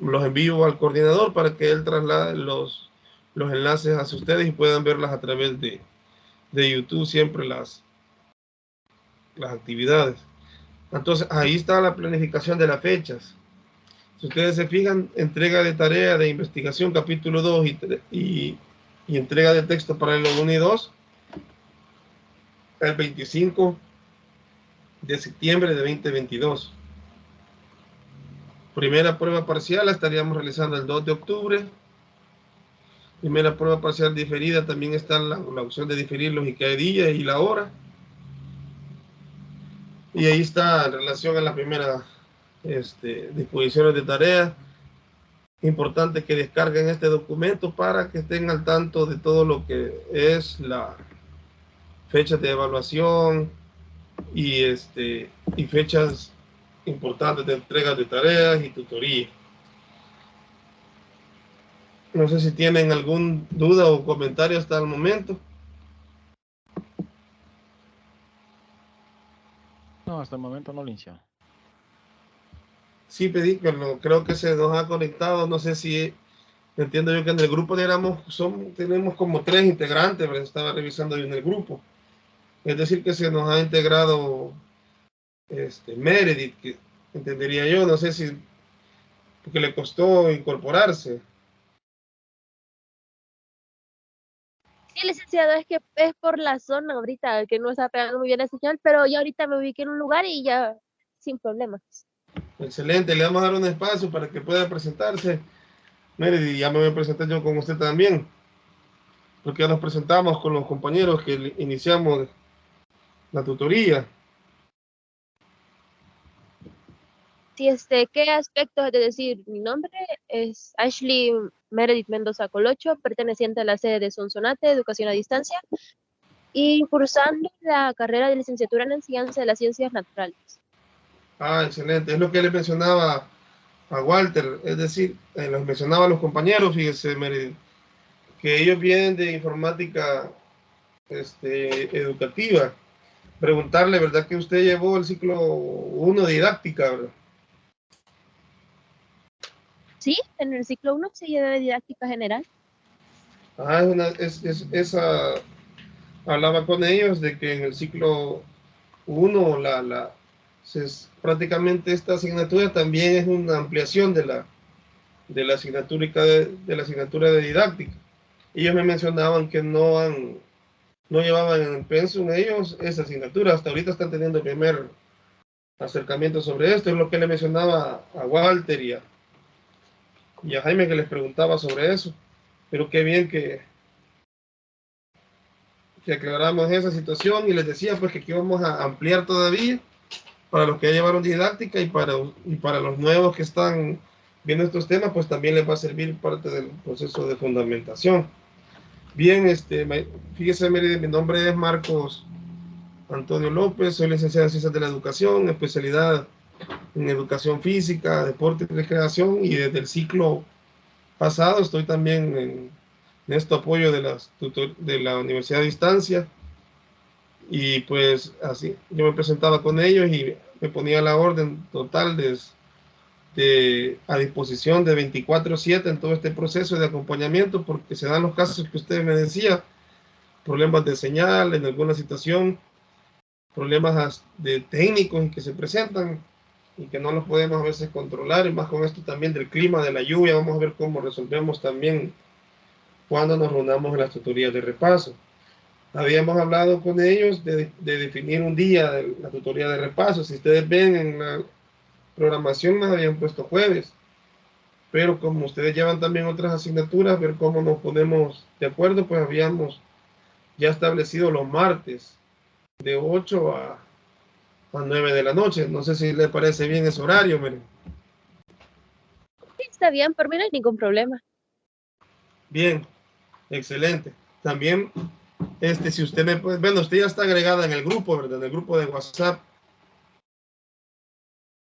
los envío al coordinador para que él traslade los enlaces hacia ustedes y puedan verlas a través de YouTube siempre las actividades. Entonces ahí está la planificación de las fechas. Si ustedes se fijan, entrega de tarea de investigación capítulo 2 y entrega de texto paralelo 1 y 2 el 25 de septiembre de 2022. Primera prueba parcial la estaríamos realizando el 2 de octubre. Primera prueba parcial diferida, también está la opción de diferir lógica de día y la hora. Y ahí está en relación a la primera disposiciones de tarea. Importante que descarguen este documento para que estén al tanto de todo lo que es la fecha de evaluación y fechas importantes de entregas de tareas y tutoría. No sé si tienen alguna duda o comentario hasta el momento.
No, hasta el momento no, Lincio.
Sí, pedí, pero creo que se nos ha conectado. No sé si entiendo yo que en el grupo tenemos como 3 integrantes, pero estaba revisando yo en el grupo. Es decir, que se nos ha integrado Meredith, que entendería yo, no sé si porque le costó incorporarse.
Sí, licenciado, es que es por la zona ahorita que no está pegando muy bien la señal, pero yo ahorita me ubiqué en un lugar y ya sin problemas.
Excelente, le vamos a dar un espacio para que pueda presentarse. Meredith, ya me voy a presentar yo con usted también, porque ya nos presentamos con los compañeros que iniciamos la tutoría.
Sí, ¿qué aspectos? Es decir, mi nombre es Ashley Meredith Mendoza Colocho, perteneciente a la sede de Sonsonate, Educación a Distancia, y cursando la carrera de licenciatura en enseñanza de las ciencias naturales.
Ah, excelente, es lo que le mencionaba a Walter, es decir, los mencionaba a los compañeros, fíjese, Meredith, que ellos vienen de informática educativa. Preguntarle, ¿verdad que usted llevó el ciclo 1 didáctica, verdad?
Sí, en el ciclo 1 se lleva didáctica general.
Ah, hablaba con ellos de que en el ciclo 1 prácticamente esta asignatura también es una ampliación de la asignatura de la asignatura de didáctica. Ellos me mencionaban que no llevaban en el pensum ellos esa asignatura. Hasta ahorita están teniendo el primer acercamiento sobre esto. Es lo que le mencionaba a Walter y a Jaime, que les preguntaba sobre eso. Pero qué bien que aclaramos esa situación, y les decía pues que aquí vamos a ampliar todavía para los que ya llevaron didáctica, y para los nuevos que están viendo estos temas, pues también les va a servir parte del proceso de fundamentación. Bien, fíjese, Mérida, mi nombre es Marcos Antonio López, soy licenciado en Ciencias de la Educación, especialidad en Educación Física, Deporte y Recreación, y desde el ciclo pasado estoy también en este apoyo de la Universidad de Distancia, y pues así yo me presentaba con ellos y me ponía la orden total a disposición de 24/7 en todo este proceso de acompañamiento, porque se dan los casos que usted me decía, problemas de señal en alguna situación, problemas de técnicos que se presentan y que no los podemos a veces controlar, y más con esto también del clima, de la lluvia. Vamos a ver cómo resolvemos también cuando nos reunamos en las tutorías de repaso. Habíamos hablado con ellos de definir un día de la tutoría de repaso. Si ustedes ven en la programación, nos habían puesto jueves, pero como ustedes llevan también otras asignaturas, ver cómo nos ponemos de acuerdo, pues habíamos ya establecido los martes de 8 a 9 de la noche. No sé si le parece bien ese horario, Mary.
Sí, está bien, por mí no hay ningún problema.
Bien, excelente. También, si usted me puede, bueno, usted ya está agregada en el grupo, ¿verdad? En el grupo de WhatsApp.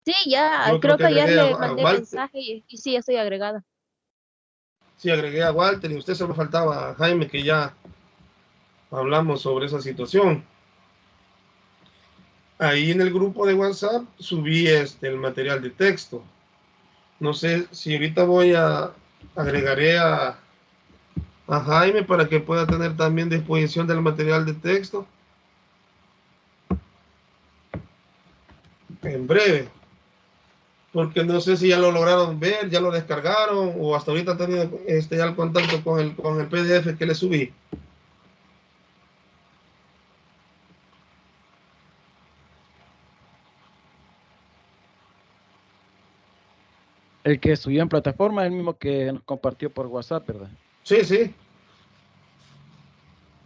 Sí, ya,
Yo
creo que ayer le
a
mandé
Walter,
mensaje y sí, ya estoy agregada.
Sí, agregué a Walter, y usted solo faltaba a Jaime, que ya hablamos sobre esa situación. Ahí en el grupo de WhatsApp subí el material de texto. No sé si ahorita agregaré a Jaime para que pueda tener también disposición del material de texto en breve, porque no sé si ya lo lograron ver, ya lo descargaron, o hasta ahorita han tenido ya el contacto con el PDF que le subí.
El que subió en plataforma es el mismo que nos compartió por WhatsApp, ¿verdad?
Sí, sí.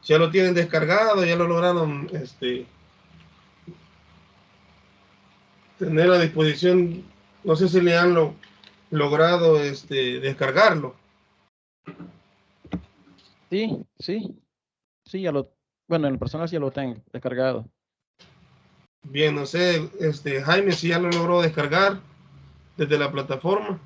Ya lo tienen descargado, ya lo lograron tener a disposición. No sé si le han logrado descargarlo.
Sí, bueno, en el personal sí ya lo tengo descargado.
Bien, no sé, Jaime, si ya lo logró descargar desde la plataforma.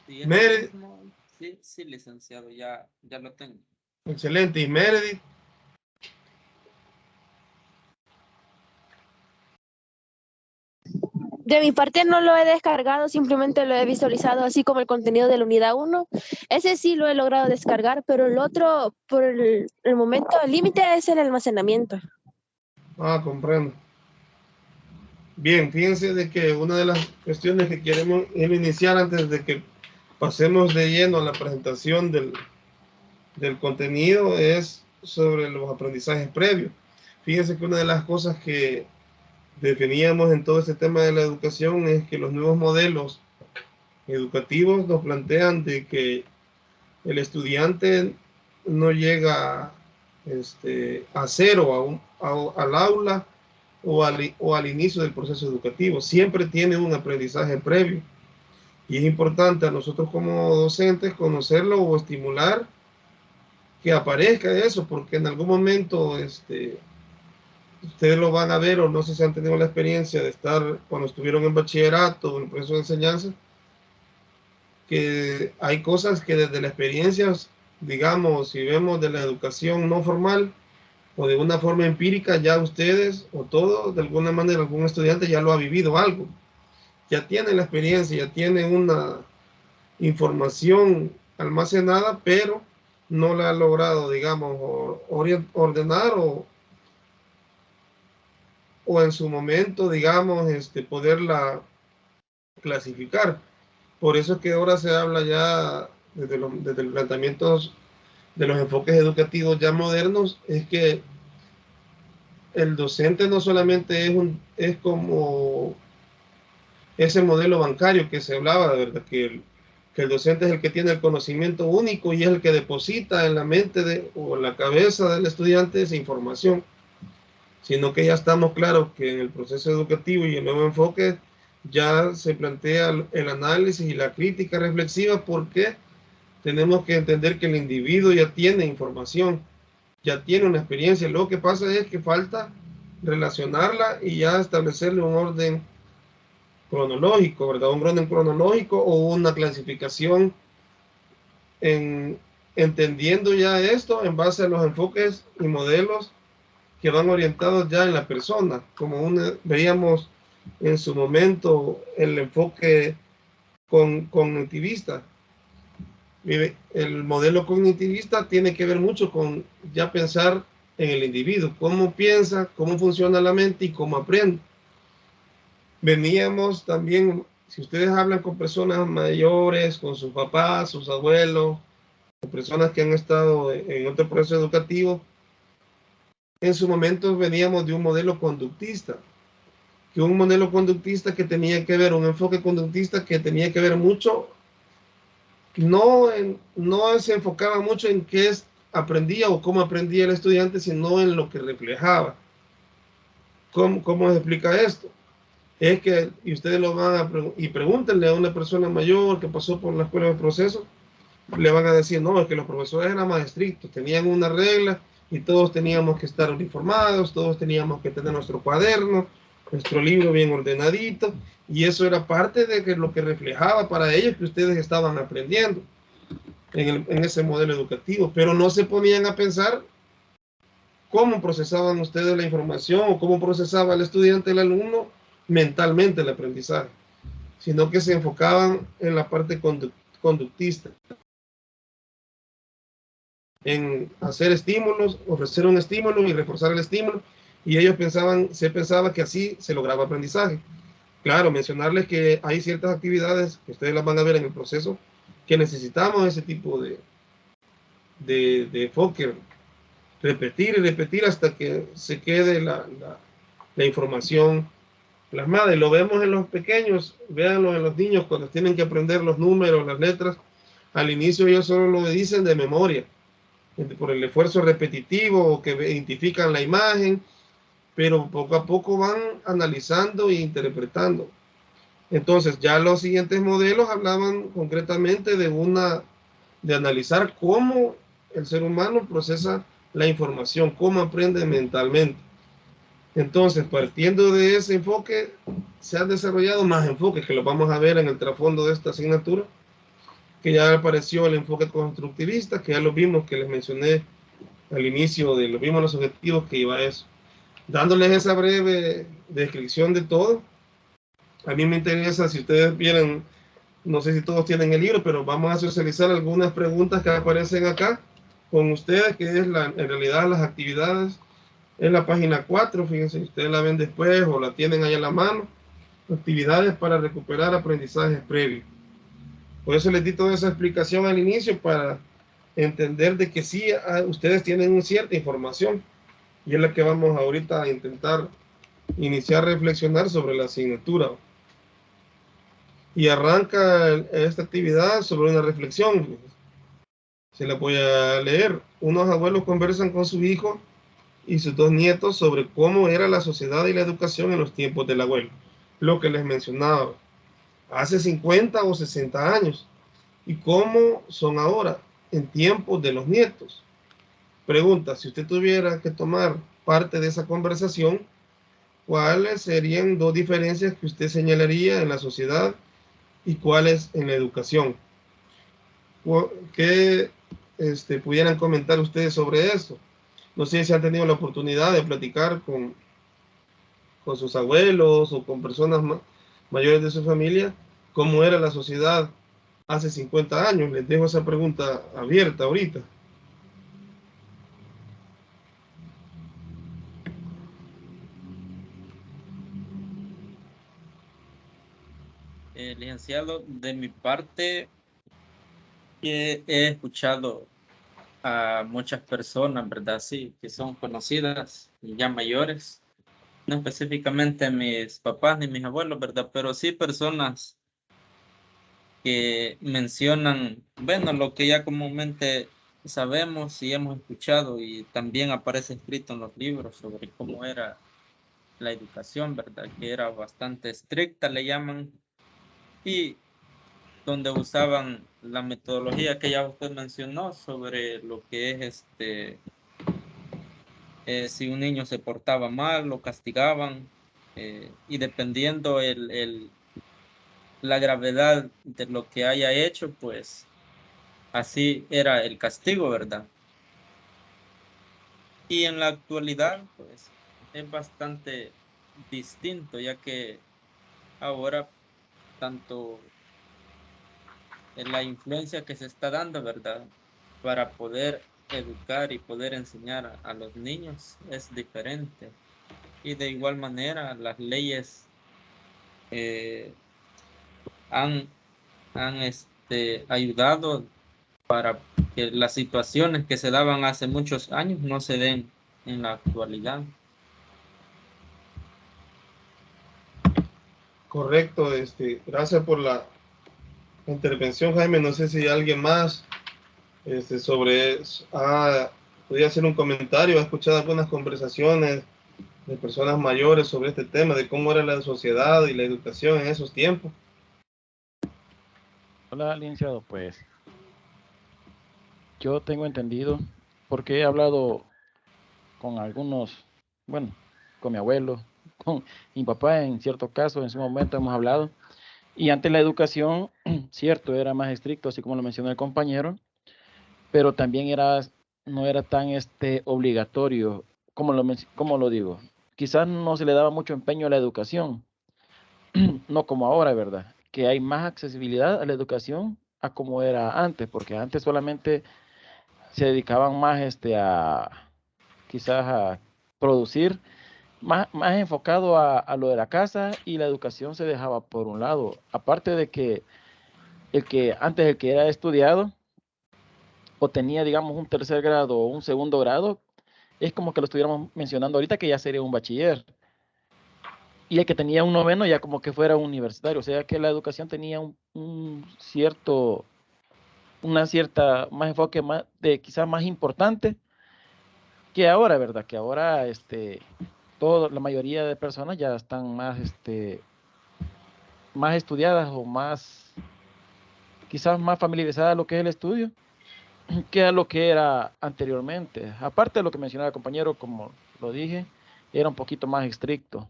Sí,
Meredith,
mismo. Sí, sí, licenciado, ya lo tengo.
excelente. Y Meredith.
De mi parte no lo he descargado, simplemente lo he visualizado, así como el contenido de la unidad 1. Ese sí lo he logrado descargar, pero el otro, por el momento, el límite es el almacenamiento.
Comprendo. Bien, fíjense de que una de las cuestiones que queremos iniciar antes de que pasemos de lleno a la presentación del contenido es sobre los aprendizajes previos. Fíjense que una de las cosas que definíamos en todo este tema de la educación es que los nuevos modelos educativos nos plantean de que el estudiante no llega a cero al aula o al inicio del proceso educativo. Siempre tiene un aprendizaje previo, y es importante a nosotros como docentes conocerlo o estimular que aparezca eso, porque en algún momento ustedes lo van a ver, o no sé si han tenido la experiencia de estar cuando estuvieron en bachillerato o en el proceso de enseñanza, que hay cosas que desde la experiencia, digamos, si vemos de la educación no formal o de una forma empírica, ya ustedes o todos, de alguna manera, algún estudiante ya lo ha vivido algo, ya tiene la experiencia, ya tiene una información almacenada, pero no la ha logrado, digamos, ordenar o en su momento, digamos, poderla clasificar. Por eso es que ahora se habla ya desde el planteamiento de los enfoques educativos ya modernos, es que el docente no solamente es como ese modelo bancario que se hablaba, de verdad, que el docente es el que tiene el conocimiento único y es el que deposita en la mente o en la cabeza del estudiante esa información, sino que ya estamos claros que en el proceso educativo y el nuevo enfoque ya se plantea el análisis y la crítica reflexiva, porque tenemos que entender que el individuo ya tiene información, ya tiene una experiencia. Lo que pasa es que falta relacionarla y ya establecerle un orden cronológico, ¿verdad? Un orden cronológico o una clasificación entendiendo ya esto en base a los enfoques y modelos que van orientados ya en la persona, como veíamos en su momento el enfoque cognitivista. El modelo cognitivista tiene que ver mucho con ya pensar en el individuo, cómo piensa, cómo funciona la mente y cómo aprende. Veníamos también, si ustedes hablan con personas mayores, con sus papás, sus abuelos, con personas que han estado en otro proceso educativo, en su momento veníamos de un modelo conductista, que tenía que ver, un enfoque conductista que tenía que ver mucho, no se enfocaba mucho en qué aprendía o cómo aprendía el estudiante, sino en lo que reflejaba. ¿Cómo se explica esto? Es que, y ustedes lo van a y pregúntenle a una persona mayor que pasó por la escuela de proceso, le van a decir, no, es que los profesores eran más estrictos, tenían una regla y todos teníamos que estar uniformados, todos teníamos que tener nuestro cuaderno, nuestro libro bien ordenadito, y eso era parte de lo que reflejaba para ellos que ustedes estaban aprendiendo en ese modelo educativo, pero no se ponían a pensar cómo procesaban ustedes la información o cómo procesaba el estudiante, el alumno, mentalmente el aprendizaje, sino que se enfocaban en la parte conductista, en hacer estímulos, ofrecer un estímulo y reforzar el estímulo, y ellos se pensaba que así se lograba aprendizaje. Claro, mencionarles que hay ciertas actividades, que ustedes las van a ver en el proceso, que necesitamos ese tipo de enfoque, repetir y repetir hasta que se quede la información plasmada, y lo vemos en los pequeños, véanlo en los niños cuando tienen que aprender los números, las letras. Al inicio ellos solo lo dicen de memoria, por el esfuerzo repetitivo, que identifican la imagen, pero poco a poco van analizando e interpretando. Entonces ya los siguientes modelos hablaban concretamente de analizar cómo el ser humano procesa la información, cómo aprende mentalmente. Entonces, partiendo de ese enfoque, se han desarrollado más enfoques que los vamos a ver en el trasfondo de esta asignatura, que ya apareció el enfoque constructivista, que ya lo vimos, que les mencioné al inicio, lo vimos los objetivos que iba a eso. Dándoles esa breve descripción de todo, a mí me interesa, si ustedes vieran, no sé si todos tienen el libro, pero vamos a socializar algunas preguntas que aparecen acá con ustedes, que es en realidad las actividades. En la página 4, fíjense, ustedes la ven después o la tienen ahí a la mano, actividades para recuperar aprendizajes previos. Por eso les di toda esa explicación al inicio, para entender de que sí, ustedes tienen cierta información, y es la que vamos ahorita a intentar iniciar a reflexionar sobre la asignatura. Y arranca esta actividad sobre una reflexión. Se la voy a leer. Unos abuelos conversan con su hijo y sus dos nietos sobre cómo era la sociedad y la educación en los tiempos del abuelo. Lo que les mencionaba, hace 50 o 60 años, y cómo son ahora en tiempos de los nietos. Pregunta, si usted tuviera que tomar parte de esa conversación, ¿cuáles serían dos diferencias que usted señalaría en la sociedad y cuáles en la educación? ¿Qué pudieran comentar ustedes sobre eso? No sé si han tenido la oportunidad de platicar con sus abuelos o con personas mayores de su familia, cómo era la sociedad hace 50 años? Les dejo esa pregunta abierta ahorita.
Licenciado, de mi parte, he escuchado a muchas personas, ¿verdad? Sí, que son conocidas y ya mayores, no específicamente mis papás ni mis abuelos, ¿verdad? Pero sí personas que mencionan, bueno, lo que ya comúnmente sabemos y hemos escuchado y también aparece escrito en los libros sobre cómo era la educación, ¿verdad? Que era bastante estricta, le llaman, y donde usaban la metodología que ya usted mencionó sobre lo que es si un niño se portaba mal, lo castigaban, y dependiendo la gravedad de lo que haya hecho, pues así era el castigo, ¿verdad? Y en la actualidad, pues es bastante distinto, ya que ahora tanto en la influencia que se está dando, ¿verdad? Para poder educar y poder enseñar a los niños es diferente. Y de igual manera, las leyes eh, han, han ayudado para que las situaciones que se daban hace muchos años no se den en la actualidad.
Correcto, gracias por la intervención, Jaime. No sé si alguien más sobre podría hacer un comentario, ha escuchado algunas conversaciones de personas mayores sobre este tema, de cómo era la sociedad y la educación en esos tiempos.
Hola, licenciado. Pues yo tengo entendido, porque he hablado con algunos, bueno, con mi abuelo, con mi papá en cierto caso, en su momento hemos hablado, y antes la educación, cierto, era más estricto, así como lo mencionó el compañero, pero también no era tan obligatorio, como lo digo, quizás no se le daba mucho empeño a la educación, no como ahora, ¿verdad? Que hay más accesibilidad a la educación a como era antes, porque antes solamente se dedicaban más quizás a producir, más enfocado a lo de la casa, y la educación se dejaba por un lado. Aparte de que el que era estudiado o tenía, digamos, un tercer grado o un segundo grado, es como que lo estuviéramos mencionando ahorita, que ya sería un bachiller. Y el que tenía un noveno ya como que fuera un universitario. O sea que la educación tenía una cierta más enfoque quizás más importante que ahora, ¿verdad? Que ahora la mayoría de personas ya están más estudiadas o quizás más familiarizadas a lo que es el estudio que a lo que era anteriormente. Aparte de lo que mencionaba el compañero, como lo dije, era un poquito más estricto.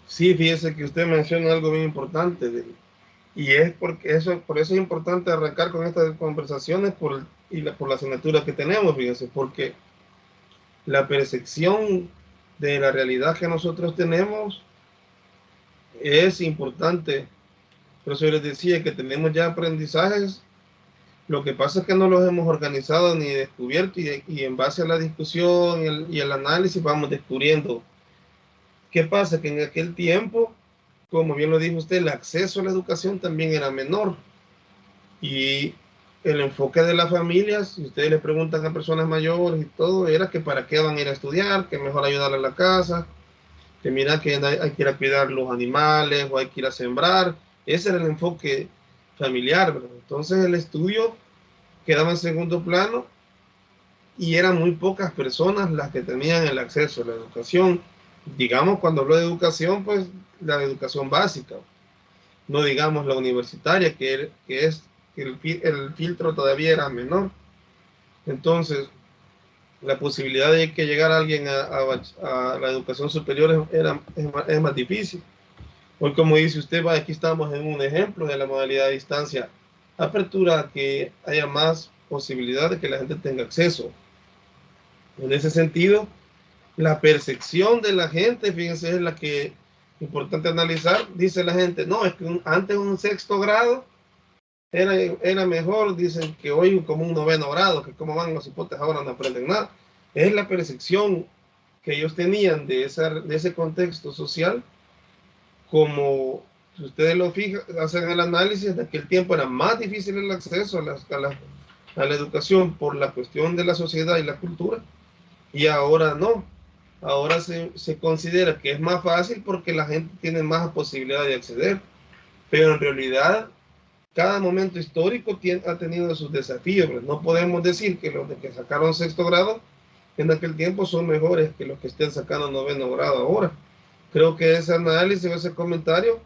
Sí, fíjese que usted menciona algo bien importante, y es por eso es importante arrancar con estas conversaciones por la asignatura que tenemos, fíjese, porque la percepción de la realidad que nosotros tenemos es importante. Por eso yo les decía que tenemos ya aprendizajes. Lo que pasa es que no los hemos organizado ni descubierto, y en base a la discusión y el análisis vamos descubriendo. ¿Qué pasa? Que en aquel tiempo, como bien lo dijo usted, el acceso a la educación también era menor, y el enfoque de las familias, si ustedes le preguntan a personas mayores y todo, era que para qué van a ir a estudiar, que mejor ayudar a la casa, que mira que hay que ir a cuidar los animales o hay que ir a sembrar. Ese era el enfoque familiar, ¿verdad? Entonces el estudio quedaba en segundo plano, y eran muy pocas personas las que tenían el acceso a la educación. Digamos, cuando hablo de educación, pues la educación básica, no digamos la universitaria, el filtro todavía era menor. Entonces, la posibilidad de que llegara alguien a la educación superior es más difícil. Hoy, como dice usted, aquí estamos en un ejemplo de la modalidad de distancia, apertura a que haya más posibilidad de que la gente tenga acceso. En ese sentido, la percepción de la gente, fíjense, es la que importante analizar. Dice la gente, no, es que antes un sexto grado era mejor, dicen que hoy como un noveno grado, que como van los hipotes ahora no aprenden nada. Es la percepción que ellos tenían de ese contexto social, como si ustedes lo fijan, hacen el análisis, de aquel tiempo era más difícil el acceso a la educación por la cuestión de la sociedad y la cultura, y ahora no. Ahora se considera que es más fácil porque la gente tiene más posibilidad de acceder, pero en realidad cada momento histórico ha tenido sus desafíos. No podemos decir que los que sacaron sexto grado en aquel tiempo son mejores que los que estén sacando noveno grado ahora. Creo que ese análisis, ese comentario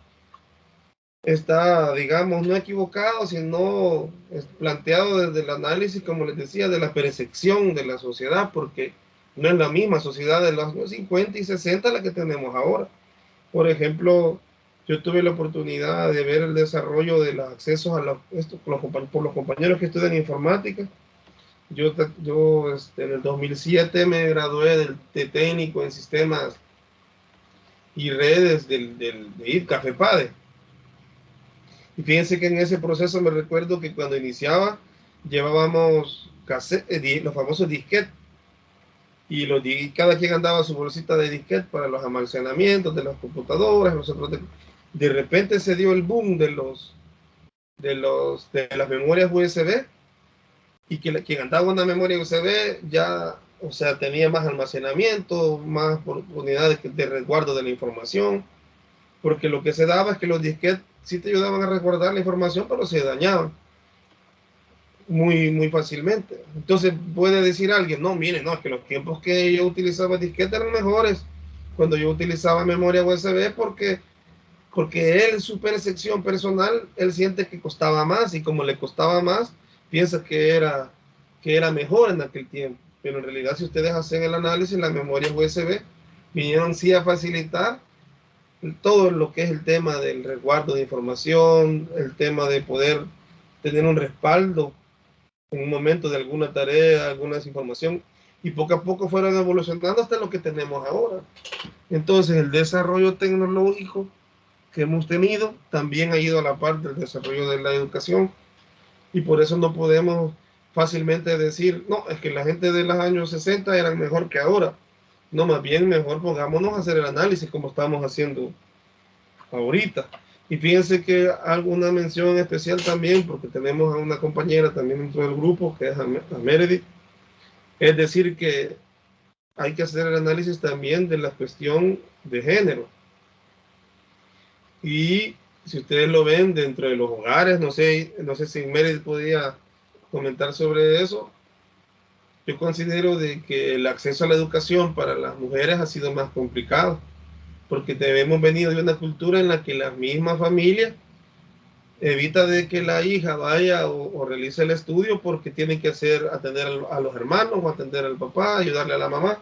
está, digamos, no equivocado, sino planteado desde el análisis, como les decía, de la percepción de la sociedad, porque no es la misma sociedad de los años 50 y 60 la que tenemos ahora. Por ejemplo, yo tuve la oportunidad de ver el desarrollo de los accesos por los compañeros que estudian informática. Yo en el 2007 me gradué de técnico en sistemas y redes de IPCA, FEPADE. Y fíjense que en ese proceso me recuerdo que cuando iniciaba llevábamos los famosos disquetes, y cada quien andaba su bolsita de disquete para los almacenamientos de las computadoras. Nosotros de repente se dio el boom de las memorias USB, y que quien andaba una memoria USB ya, o sea, tenía más almacenamiento, más oportunidades de resguardo de la información, porque lo que se daba es que los disquetes sí te ayudaban a resguardar la información, pero se dañaban muy fácilmente. Entonces puede decir alguien, no, mire, no, es que los tiempos que yo utilizaba disquete eran mejores cuando yo utilizaba memoria USB, porque él, su percepción personal, él siente que costaba más, y como le costaba más, piensa que era mejor en aquel tiempo. Pero en realidad, si ustedes hacen el análisis, las memorias USB vinieron sí a facilitar todo lo que es el tema del resguardo de información, el tema de poder tener un respaldo en un momento de alguna tarea, alguna información, y poco a poco fueron evolucionando hasta lo que tenemos ahora. Entonces, el desarrollo tecnológico que hemos tenido también ha ido a la par del desarrollo de la educación, y por eso no podemos fácilmente decir, no, es que la gente de los años 60 eran mejor que ahora. No, más bien mejor pongámonos a hacer el análisis como estamos haciendo ahorita. Y fíjense que hago una mención especial también, porque tenemos a una compañera también dentro del grupo, que es a Meredith. Es decir, que hay que hacer el análisis también de la cuestión de género. Y si ustedes lo ven dentro de los hogares, no sé si Meredith podía comentar sobre eso. Yo considero de que el acceso a la educación para las mujeres ha sido más complicado, porque hemos venido de una cultura en la que la misma familia evita de que la hija vaya o realice el estudio, porque tiene que atender a los hermanos, o atender al papá, ayudarle a la mamá.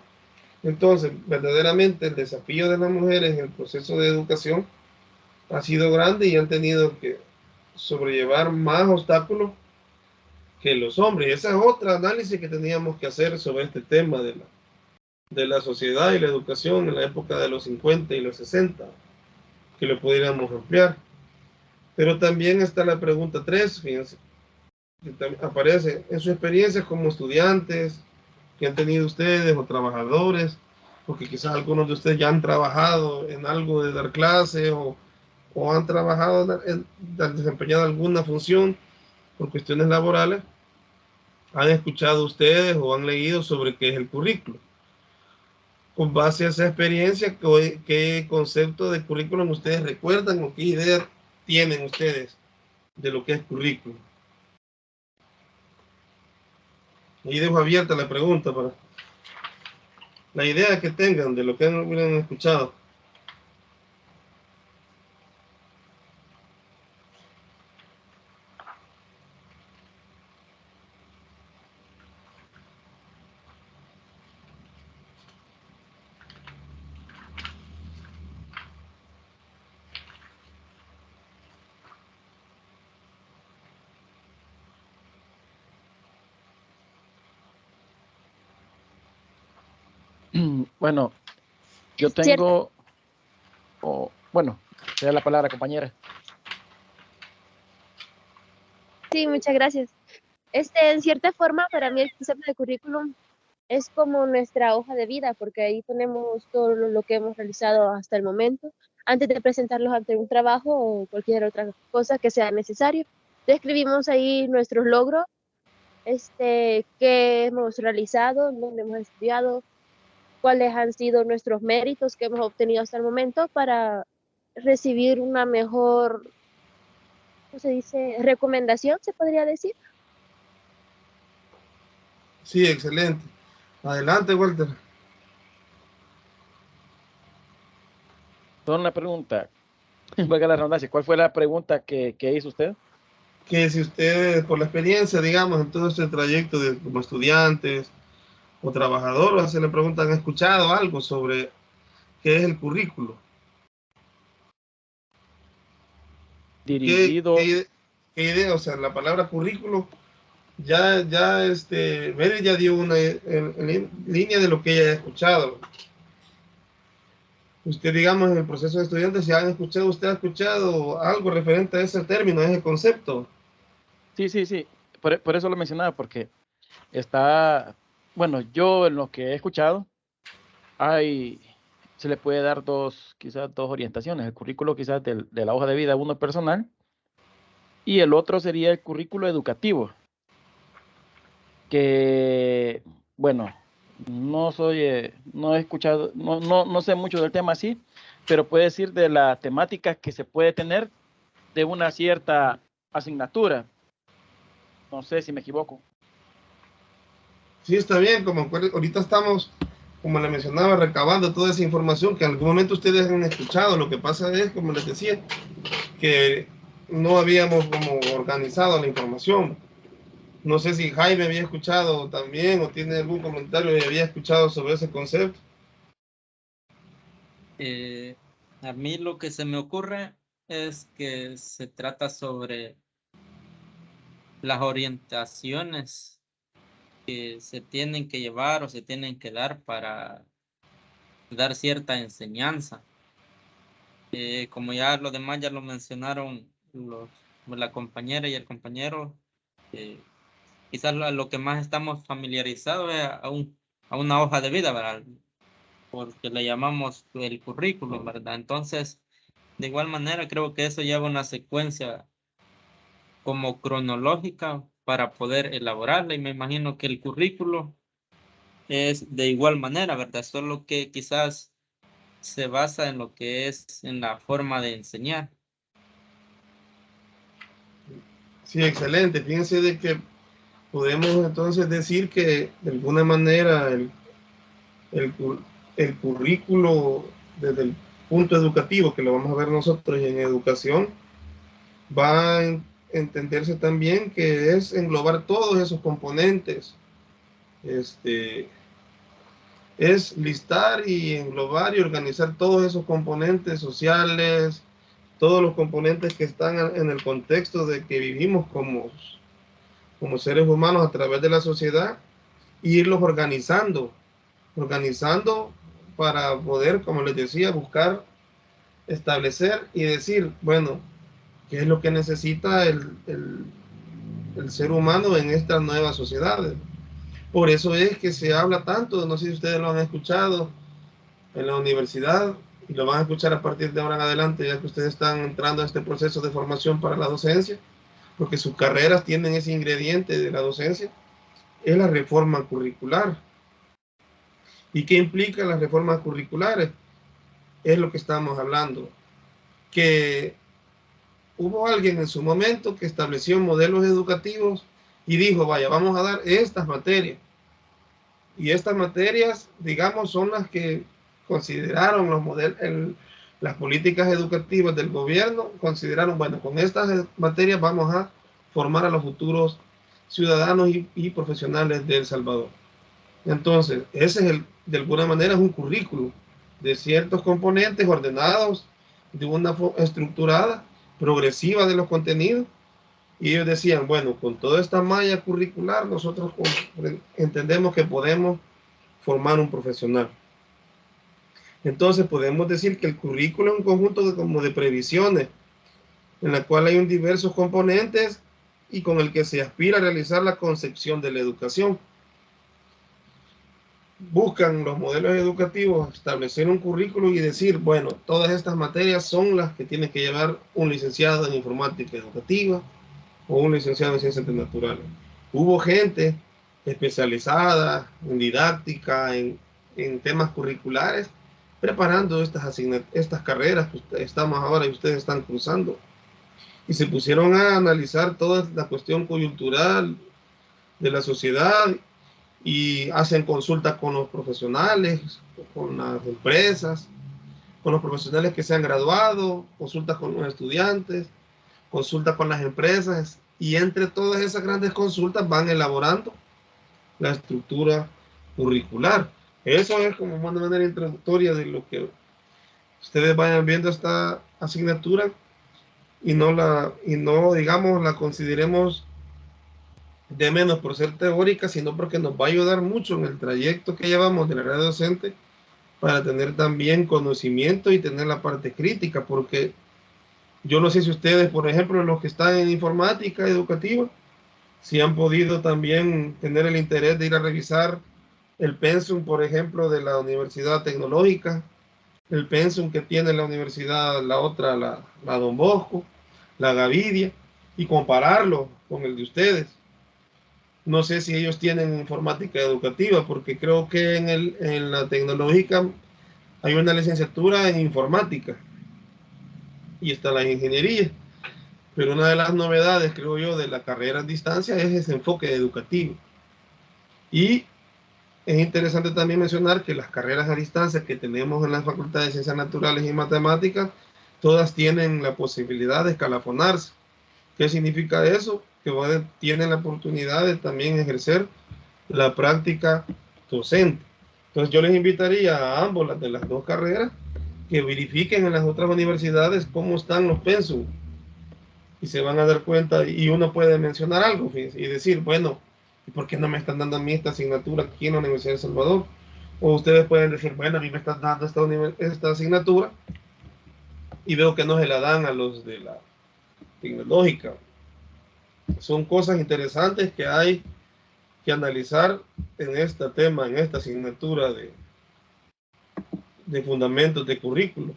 Entonces, verdaderamente el desafío de las mujeres en el proceso de educación ha sido grande, y han tenido que sobrellevar más obstáculos que los hombres. Y ese es otro análisis que teníamos que hacer sobre este tema de la sociedad y la educación en la época de los 50 y los 60, que lo pudiéramos ampliar. Pero también está la pregunta 3, fíjense, que aparece en su experiencia como estudiantes que han tenido ustedes, o trabajadores, porque quizás algunos de ustedes ya han trabajado en algo de dar clase, o han trabajado han desempeñado alguna función por cuestiones laborales. ¿Han escuchado ustedes o han leído sobre qué es el currículo? Con base a esa experiencia, ¿qué concepto de currículum ustedes recuerdan, o qué idea tienen ustedes de lo que es currículum? Ahí dejo abierta la pregunta para la idea que tengan de lo que han escuchado.
Bueno, yo
Cierto.
tengo Bueno, te da la palabra, compañera.
Sí, muchas gracias. En cierta forma, para mí el concepto de currículum es como nuestra hoja de vida, porque ahí ponemos todo lo que hemos realizado hasta el momento, antes de presentarlos ante un trabajo o cualquier otra cosa que sea necesario. Describimos ahí nuestros logros, qué hemos realizado, dónde hemos estudiado, cuáles han sido nuestros méritos que hemos obtenido hasta el momento para recibir una mejor, ¿cómo se dice? Recomendación, se podría decir.
Sí, excelente. Adelante, Walter.
Solo una pregunta. Valga la redundancia, ¿cuál fue la pregunta que hizo usted?
Que si ustedes, por la experiencia, digamos, en todo este trayecto de como estudiantes o trabajadores, se le preguntan, ¿han escuchado algo sobre qué es el currículo?
Dirigido.
¿Qué idea? O sea, la palabra currículo, Mary ya dio una en línea de lo que ella ha escuchado. Usted, digamos, en el proceso de estudiantes, si han escuchado, usted ha escuchado algo referente a ese término, a ese concepto.
Sí. Por eso lo mencionaba, porque está, bueno, yo en lo que he escuchado, se le puede dar quizás dos orientaciones. El currículo quizás de la hoja de vida uno personal, y el otro sería el currículo educativo, que, bueno, no he escuchado, no sé mucho del tema así, pero puede decir de la temática que se puede tener de una cierta asignatura. No sé si me equivoco.
Sí, está bien, como ahorita estamos, como le mencionaba, recabando toda esa información que en algún momento ustedes han escuchado. Lo que pasa es, como les decía, que no habíamos como organizado la información. No sé si Jaime había escuchado también o tiene algún comentario y había escuchado sobre ese concepto.
A mí lo que se me ocurre es que se trata sobre las orientaciones que se tienen que llevar o se tienen que dar para dar cierta enseñanza. Como ya los demás ya lo mencionaron la compañera y el compañero, quizás lo que más estamos familiarizados es a una hoja de vida, ¿verdad? Porque le llamamos el currículum, ¿verdad? Entonces, de igual manera, creo que eso lleva una secuencia como cronológica para poder elaborarla, y me imagino que el currículo es de igual manera, ¿verdad? Solo que quizás se basa en lo que es en la forma de enseñar.
Sí, excelente. Fíjense de que podemos entonces decir que de alguna manera el, el currículo desde el punto educativo, que lo vamos a ver nosotros en educación, va a entenderse también que es englobar todos esos componentes. Es listar y englobar y organizar todos esos componentes sociales, todos los componentes que están en el contexto de que vivimos como seres humanos a través de la sociedad, e irlos organizando para poder, como les decía, buscar, establecer y decir, bueno, qué es lo que necesita el ser humano en estas nuevas sociedades. Por eso es que se habla tanto, no sé si ustedes lo han escuchado en la universidad, y lo van a escuchar a partir de ahora en adelante, ya que ustedes están entrando a este proceso de formación para la docencia, porque sus carreras tienen ese ingrediente de la docencia, es la reforma curricular. ¿Y qué implica las reformas curriculares? Es lo que estamos hablando, que hubo alguien en su momento que estableció modelos educativos y dijo, vaya, vamos a dar estas materias. Y estas materias, digamos, son las que consideraron las políticas educativas del gobierno, consideraron, bueno, con estas materias vamos a formar a los futuros ciudadanos y profesionales de El Salvador. Entonces, ese es de alguna manera es un currículo de ciertos componentes ordenados de una forma estructurada, progresiva de los contenidos. Y ellos decían, bueno, con toda esta malla curricular nosotros entendemos que podemos formar un profesional. Entonces podemos decir que el currículo es un conjunto como de previsiones, en la cual hay un diversos componentes y con el que se aspira a realizar la concepción de la educación. Buscan los modelos educativos establecer un currículo y decir, bueno, todas estas materias son las que tiene que llevar un licenciado en informática educativa o un licenciado en ciencias naturales. Hubo gente especializada en didáctica, en temas curriculares, preparando estas carreras que estamos ahora y ustedes están cruzando. Y se pusieron a analizar toda la cuestión coyuntural de la sociedad y hacen consultas con los profesionales, con las empresas, con los profesionales que se han graduado, consultas con los estudiantes, consultas con las empresas, y entre todas esas grandes consultas van elaborando la estructura curricular. Eso es como una manera introductoria de lo que ustedes vayan viendo esta asignatura y no digamos la consideremos de menos por ser teórica, sino porque nos va a ayudar mucho en el trayecto que llevamos de la red docente para tener también conocimiento y tener la parte crítica, porque yo no sé si ustedes, por ejemplo, los que están en informática educativa, si han podido también tener el interés de ir a revisar el pensum, por ejemplo, de la Universidad Tecnológica, el pensum que tiene la universidad, la otra, la Don Bosco, la Gavidia, y compararlo con el de ustedes. No sé si ellos tienen informática educativa, porque creo que en la tecnológica hay una licenciatura en informática y está la ingeniería. Pero una de las novedades, creo yo, de la carrera a distancia es ese enfoque educativo. Y es interesante también mencionar que las carreras a distancia que tenemos en la Facultad de Ciencias Naturales y Matemáticas, todas tienen la posibilidad de escalafonarse. ¿Qué significa eso? Que tienen la oportunidad de también ejercer la práctica docente. Entonces yo les invitaría a ambos de las dos carreras que verifiquen en las otras universidades cómo están los pensum y se van a dar cuenta, y uno puede mencionar algo, fíjense, y decir, bueno, ¿y por qué no me están dando a mí esta asignatura aquí en la Universidad de El Salvador? O ustedes pueden decir, bueno, a mí me están dando esta asignatura y veo que no se la dan a los de la tecnológica. Son cosas interesantes que hay que analizar en este tema, en esta asignatura de fundamentos de currículo,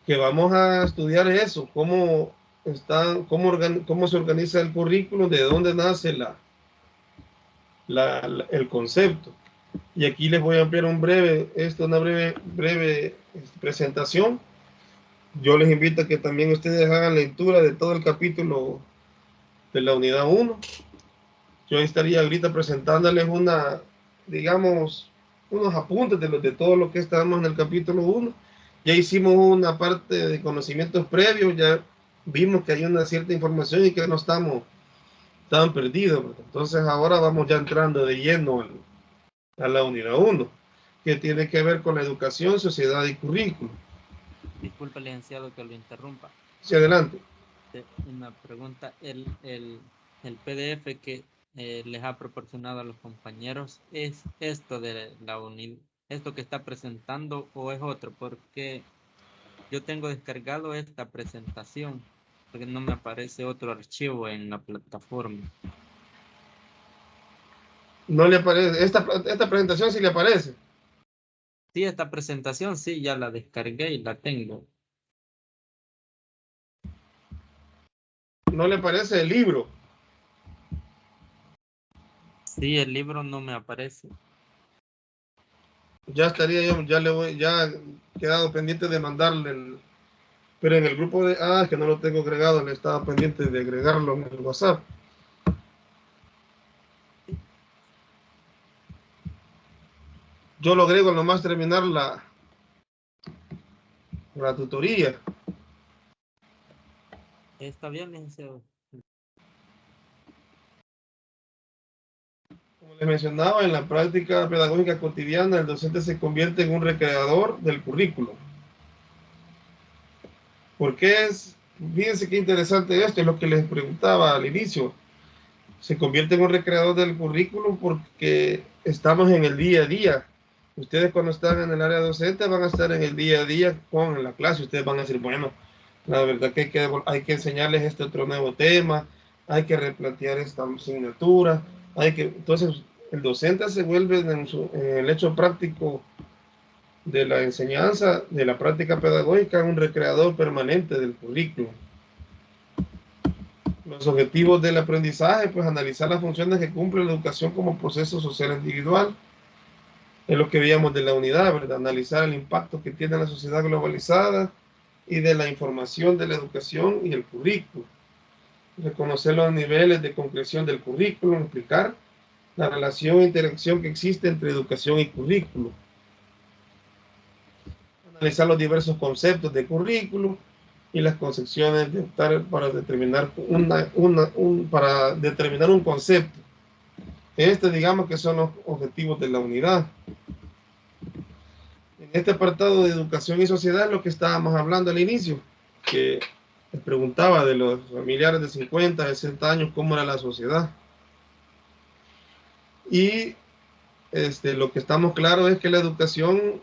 que vamos a estudiar eso, cómo se organiza el currículo, de dónde nace el concepto. Y aquí les voy a ampliar una breve presentación. Yo les invito a que también ustedes hagan lectura de todo el capítulo de la unidad 1. Yo estaría ahorita presentándoles digamos, unos apuntes de todo lo que estábamos en el capítulo 1. Ya hicimos una parte de conocimientos previos, ya vimos que hay una cierta información y que no estamos tan perdidos. Entonces ahora vamos ya entrando de lleno a la unidad 1, que tiene que ver con la educación, sociedad y currículo.
Disculpe, licenciado, que lo interrumpa.
Sí, adelante.
Una pregunta, el PDF que les ha proporcionado a los compañeros, ¿es esto de la unidad, esto que está presentando, o es otro? Porque yo tengo descargado esta presentación, porque no me aparece otro archivo en la plataforma.
¿No le aparece? ¿Esta presentación sí le aparece?
Sí, esta presentación sí, ya la descargué y la tengo.
¿No le aparece el libro?
Sí, el libro no me aparece.
Ya estaría yo, ya he quedado pendiente de mandarle pero en el grupo de, es que no lo tengo agregado, le estaba pendiente de agregarlo en el WhatsApp. Yo lo agrego nomás terminar la tutoría.
Está bien, licenciado.
Como les mencionaba, en la práctica pedagógica cotidiana, el docente se convierte en un recreador del currículo. ¿Por qué fíjense qué interesante esto, es lo que les preguntaba al inicio. Se convierte en un recreador del currículo porque estamos en el día a día. Ustedes cuando están en el área docente van a estar en el día a día con la clase. Ustedes van a decir, bueno, la verdad que hay que enseñarles este otro nuevo tema, hay que replantear esta asignatura, entonces el docente se vuelve en el hecho práctico de la enseñanza, de la práctica pedagógica, un recreador permanente del currículo. Los objetivos del aprendizaje, pues analizar las funciones que cumple la educación como proceso social individual, es lo que veíamos de la unidad, ¿verdad? Analizar el impacto que tiene la sociedad globalizada y de la información de la educación y el currículo. Reconocer los niveles de concreción del currículo, explicar la relación e interacción que existe entre educación y currículo. Analizar los diversos conceptos de currículo y las concepciones de optar para determinar para determinar un concepto. Digamos que son los objetivos de la unidad. En este apartado de educación y sociedad, lo que estábamos hablando al inicio, que les preguntaba de los familiares de 50, 60 años, cómo era la sociedad. Y lo que estamos claros es que la educación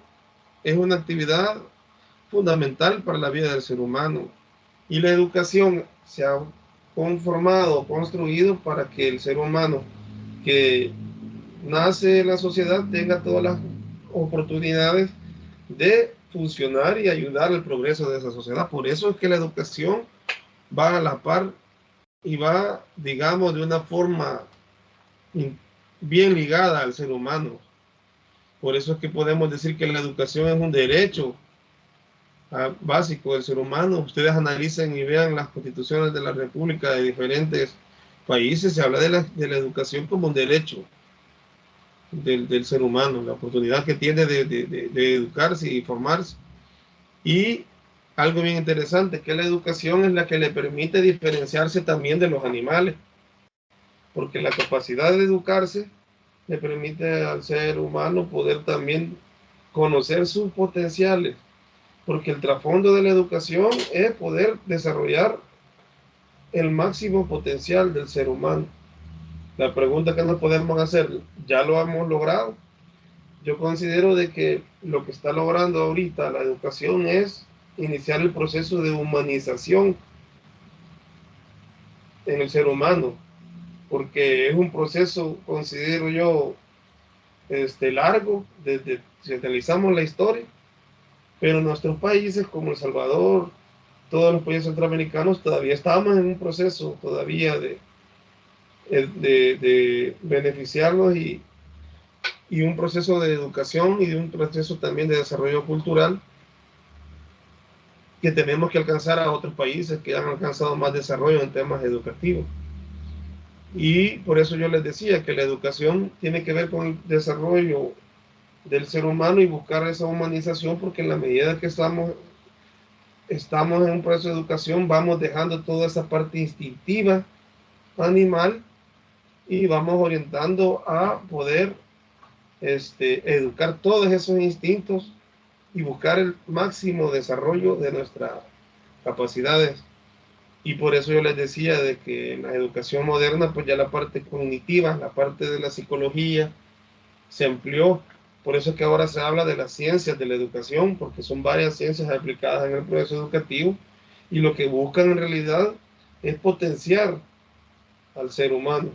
es una actividad fundamental para la vida del ser humano. Y la educación se ha conformado, construido para que el ser humano que nace en la sociedad tenga todas las oportunidades de funcionar y ayudar al progreso de esa sociedad. Por eso es que la educación va a la par y va, digamos, de una forma bien ligada al ser humano. Por eso es que podemos decir que la educación es un derecho básico del ser humano. Ustedes analicen y vean las constituciones de la República de diferentes países, se habla de la educación como un derecho del ser humano, la oportunidad que tiene de educarse y formarse. Y algo bien interesante, que la educación es la que le permite diferenciarse también de los animales, porque la capacidad de educarse le permite al ser humano poder también conocer sus potenciales, porque el trasfondo de la educación es poder desarrollar el máximo potencial del ser humano. La pregunta que nos podemos hacer, ¿ya lo hemos logrado? Yo considero de que lo que está logrando ahorita la educación es iniciar el proceso de humanización en el ser humano, porque es un proceso, considero yo, largo, si analizamos la historia, pero en nuestros países como El Salvador, todos los países centroamericanos, todavía estamos en un proceso todavía de beneficiarnos y un proceso de educación y de un proceso también de desarrollo cultural que tenemos que alcanzar a otros países que han alcanzado más desarrollo en temas educativos. Y por eso yo les decía que la educación tiene que ver con el desarrollo del ser humano y buscar esa humanización, porque en la medida que estamos en un proceso de educación, vamos dejando toda esa parte instintiva, animal, y vamos orientando a poder educar todos esos instintos y buscar el máximo desarrollo de nuestras capacidades. Y por eso yo les decía de que en la educación moderna, pues ya la parte cognitiva, la parte de la psicología, se amplió. Por eso es que ahora se habla de las ciencias de la educación, porque son varias ciencias aplicadas en el proceso educativo, y lo que buscan en realidad es potenciar al ser humano.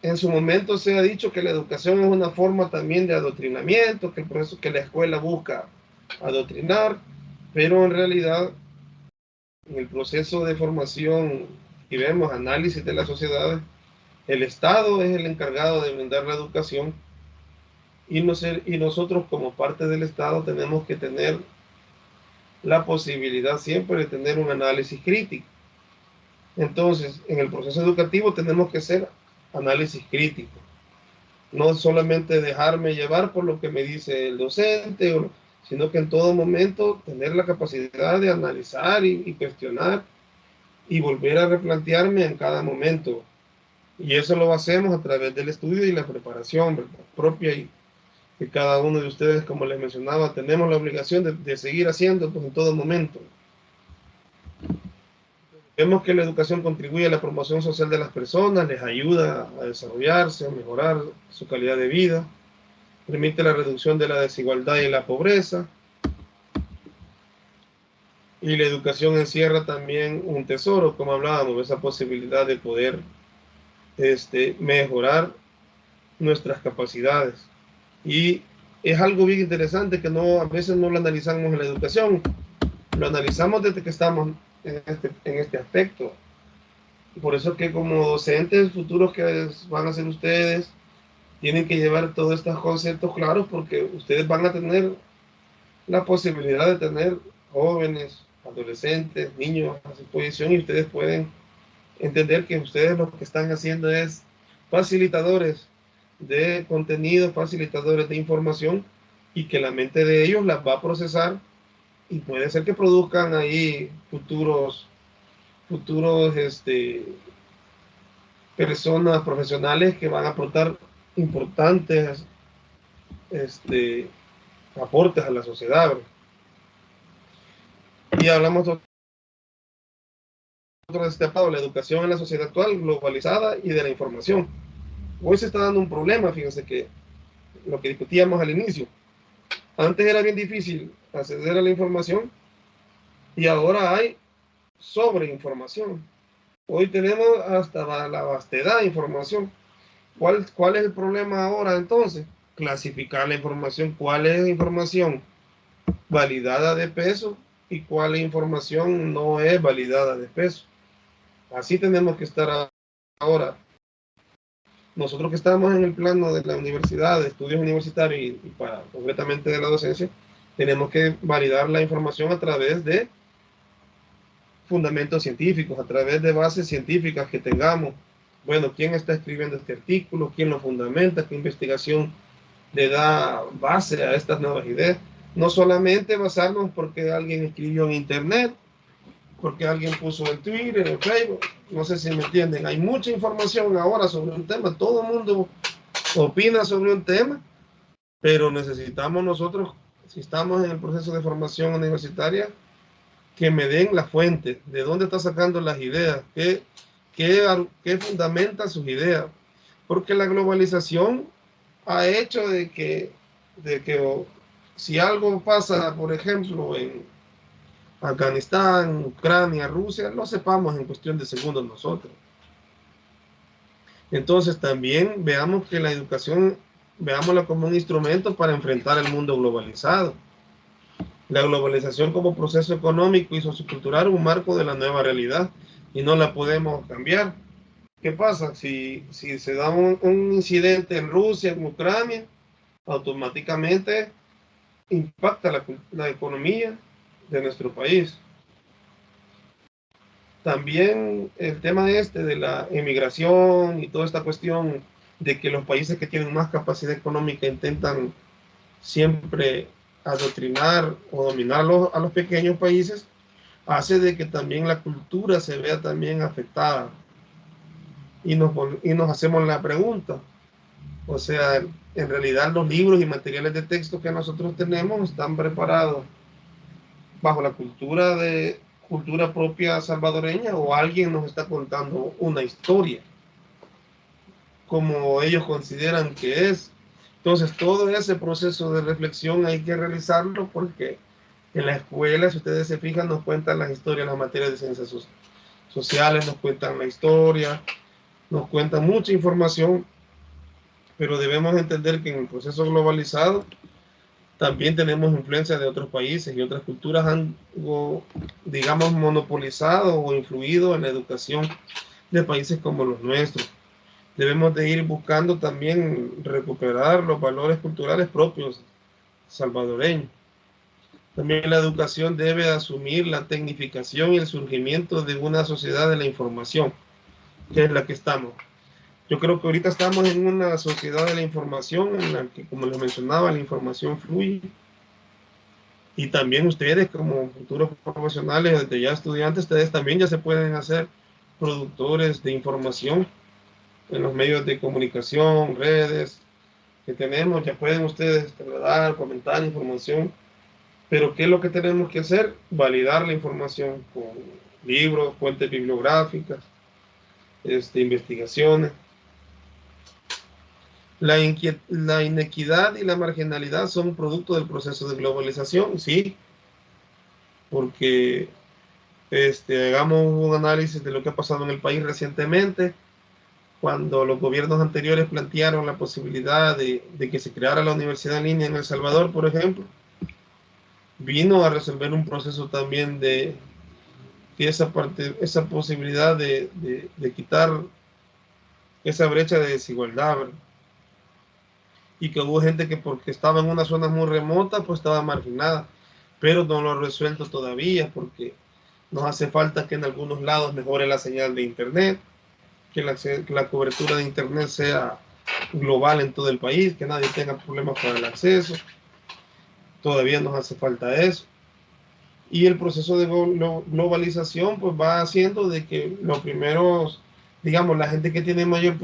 En su momento se ha dicho que la educación es una forma también de adoctrinamiento, que el proceso que la escuela busca adoctrinar, pero en realidad en el proceso de formación y vemos análisis de las sociedades, el Estado es el encargado de brindar la educación y nosotros como parte del Estado tenemos que tener la posibilidad siempre de tener un análisis crítico. Entonces, en el proceso educativo tenemos que hacer análisis crítico. No solamente dejarme llevar por lo que me dice el docente, sino que en todo momento tener la capacidad de analizar y cuestionar y volver a replantearme en cada momento. Y eso lo hacemos a través del estudio y la preparación, ¿verdad?, propia, y que cada uno de ustedes, como les mencionaba, tenemos la obligación de seguir haciendo, pues, en todo momento. Vemos que la educación contribuye a la promoción social de las personas, les ayuda a desarrollarse, a mejorar su calidad de vida, permite la reducción de la desigualdad y la pobreza. Y la educación encierra también un tesoro, como hablábamos, esa posibilidad de poder mejorar nuestras capacidades. Y es algo bien interesante que a veces no lo analizamos en la educación, lo analizamos desde que estamos en este aspecto. Y por eso que como docentes futuros que van a ser ustedes, tienen que llevar todos estos conceptos claros, porque ustedes van a tener la posibilidad de tener jóvenes, adolescentes, niños a su disposición, y ustedes pueden entender que ustedes lo que están haciendo es facilitadores de contenido, facilitadores de información, y que la mente de ellos las va a procesar, y puede ser que produzcan ahí futuros personas profesionales que van a aportar importantes aportes a la sociedad, ¿verdad? Y hablamos de la educación en la sociedad actual, globalizada y de la información. Hoy se está dando un problema, fíjense que lo que discutíamos al inicio. Antes era bien difícil acceder a la información y ahora hay sobreinformación. Hoy tenemos hasta la vastedad de información. ¿Cuál es el problema ahora entonces? Clasificar la información. ¿Cuál es la información validada de peso y cuál información no es validada de peso? Así tenemos que estar ahora. Nosotros que estamos en el plano de la universidad, de estudios universitarios y para concretamente de la docencia, tenemos que validar la información a través de fundamentos científicos, a través de bases científicas que tengamos. Bueno, ¿quién está escribiendo este artículo? ¿Quién lo fundamenta? ¿Qué investigación le da base a estas nuevas ideas? No solamente basarnos porque alguien escribió en internet, porque alguien puso en Twitter, en Facebook, no sé si me entienden. Hay mucha información ahora sobre un tema, todo el mundo opina sobre un tema, pero necesitamos nosotros, si estamos en el proceso de formación universitaria, que me den la fuente, de dónde está sacando las ideas, qué fundamenta sus ideas, porque la globalización ha hecho de que si algo pasa, por ejemplo, en Afganistán, Ucrania, Rusia, lo sepamos en cuestión de segundos nosotros. Entonces también veamos que la educación, veámosla como un instrumento para enfrentar el mundo globalizado. La globalización como proceso económico y sociocultural, un marco de la nueva realidad, y no la podemos cambiar. ¿Qué pasa? Si se da un incidente en Rusia, en Ucrania, automáticamente impacta la economía de nuestro país. También el tema de la emigración y toda esta cuestión de que los países que tienen más capacidad económica intentan siempre adoctrinar o dominar a los pequeños países, hace de que también la cultura se vea también afectada. Y nos hacemos la pregunta, o sea, en realidad los libros y materiales de texto que nosotros tenemos están preparados bajo la cultura propia salvadoreña, o alguien nos está contando una historia como ellos consideran que es. Entonces todo ese proceso de reflexión hay que realizarlo, porque en la escuela, si ustedes se fijan, nos cuentan las historias, las materias de ciencias sociales, nos cuentan la historia, nos cuentan mucha información, pero debemos entender que en el proceso globalizado también tenemos influencia de otros países, y otras culturas han, digamos, monopolizado o influido en la educación de países como los nuestros. Debemos de ir buscando también recuperar los valores culturales propios salvadoreños. También la educación debe asumir la tecnificación y el surgimiento de una sociedad de la información, que es la que estamos. Yo creo que ahorita estamos en una sociedad de la información en la que, como les mencionaba, la información fluye. Y también ustedes, como futuros profesionales, desde ya estudiantes, ustedes también ya se pueden hacer productores de información en los medios de comunicación, redes que tenemos. Ya pueden ustedes dar, comentar información. Pero ¿qué es lo que tenemos que hacer? Validar la información con libros, fuentes bibliográficas, investigaciones. La inequidad y la marginalidad son producto del proceso de globalización, sí, porque hagamos un análisis de lo que ha pasado en el país recientemente, cuando los gobiernos anteriores plantearon la posibilidad de que se creara la universidad en línea en El Salvador, por ejemplo, vino a resolver un proceso también de que esa posibilidad de quitar esa brecha de desigualdad, ¿verdad? Y que hubo gente que porque estaba en una zona muy remota, pues estaba marginada, pero no lo ha resuelto todavía, porque nos hace falta que en algunos lados mejore la señal de internet, que la cobertura de internet sea global en todo el país, que nadie tenga problemas para el acceso. Todavía nos hace falta eso. Y el proceso de globalización pues va haciendo de que los primeros, digamos, la gente que tiene mayor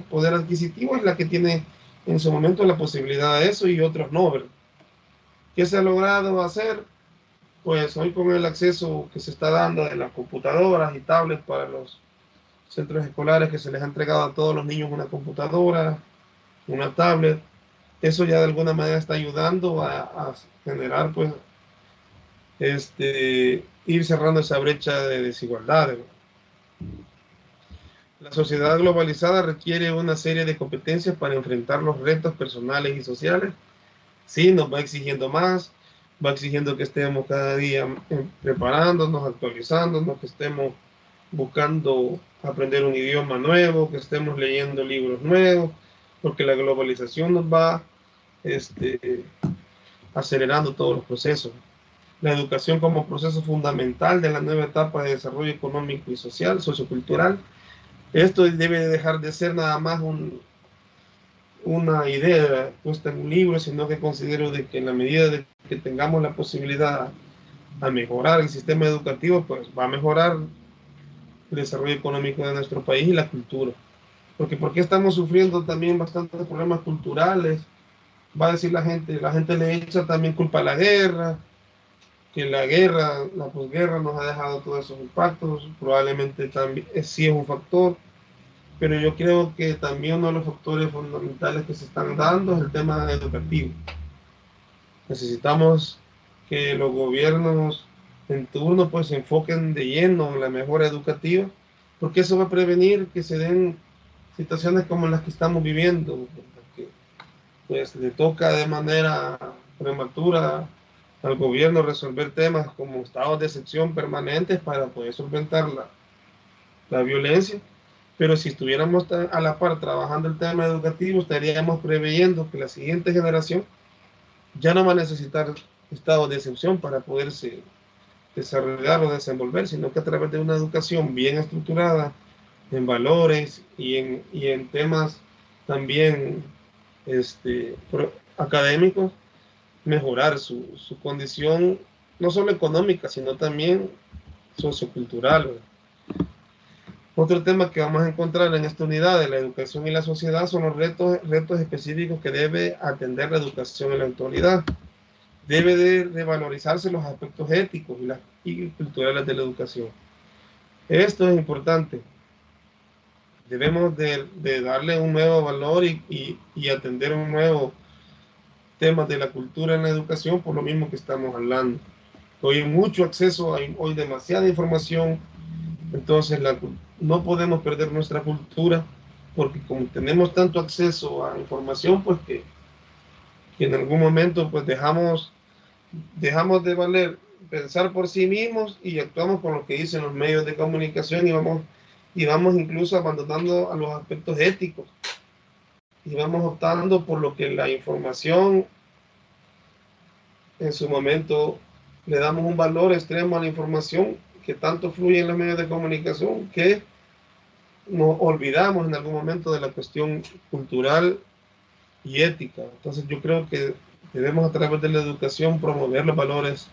poder adquisitivo es la que tiene en su momento la posibilidad de eso y otros no, ¿verdad? ¿Qué se ha logrado hacer? Pues hoy con el acceso que se está dando de las computadoras y tablets para los centros escolares, que se les ha entregado a todos los niños una computadora, una tablet, eso ya de alguna manera está ayudando a generar pues ir cerrando esa brecha de desigualdad. La sociedad globalizada requiere una serie de competencias para enfrentar los retos personales y sociales. Sí, nos va exigiendo más, va exigiendo que estemos cada día preparándonos, actualizándonos, que estemos buscando aprender un idioma nuevo, que estemos leyendo libros nuevos, porque la globalización nos va acelerando todos los procesos. La educación como proceso fundamental de la nueva etapa de desarrollo económico y social, sociocultural. Esto debe dejar de ser nada más una idea puesta en un libro, sino que considero de que en la medida de que tengamos la posibilidad a mejorar el sistema educativo, pues va a mejorar el desarrollo económico de nuestro país y la cultura. Porque estamos sufriendo también bastantes problemas culturales. Va a decir la gente le echa también culpa a la guerra, que la guerra, la posguerra nos ha dejado todos esos impactos, probablemente también sí es un factor, pero yo creo que también uno de los factores fundamentales que se están dando es el tema educativo. Necesitamos que los gobiernos en turno pues se enfoquen de lleno en la mejora educativa, porque eso va a prevenir que se den situaciones como las que estamos viviendo, porque pues le toca de manera prematura al gobierno resolver temas como estados de excepción permanentes para poder solventar la violencia, pero si estuviéramos a la par trabajando el tema educativo, estaríamos preveyendo que la siguiente generación ya no va a necesitar estados de excepción para poderse desarrollar o desenvolver, sino que a través de una educación bien estructurada en valores y en temas también académicos, mejorar su condición no solo económica, sino también sociocultural. Otro tema que vamos a encontrar en esta unidad de la educación y la sociedad son los retos específicos que debe atender la educación en la actualidad. Debe de revalorizarse los aspectos éticos y culturales de la educación. Esto es importante. Debemos de darle un nuevo valor y atender un nuevo tema de la cultura en la educación, por lo mismo que estamos hablando. Hoy hay mucho acceso, hoy demasiada información, entonces no podemos perder nuestra cultura, porque como tenemos tanto acceso a información, pues que en algún momento pues dejamos de pensar por sí mismos y actuamos por lo que dicen los medios de comunicación y vamos incluso abandonando a los aspectos éticos y vamos optando por lo que la información en su momento le damos un valor extremo a la información que tanto fluye en los medios de comunicación que nos olvidamos en algún momento de la cuestión cultural y ética. Entonces yo creo que debemos a través de la educación promover los valores,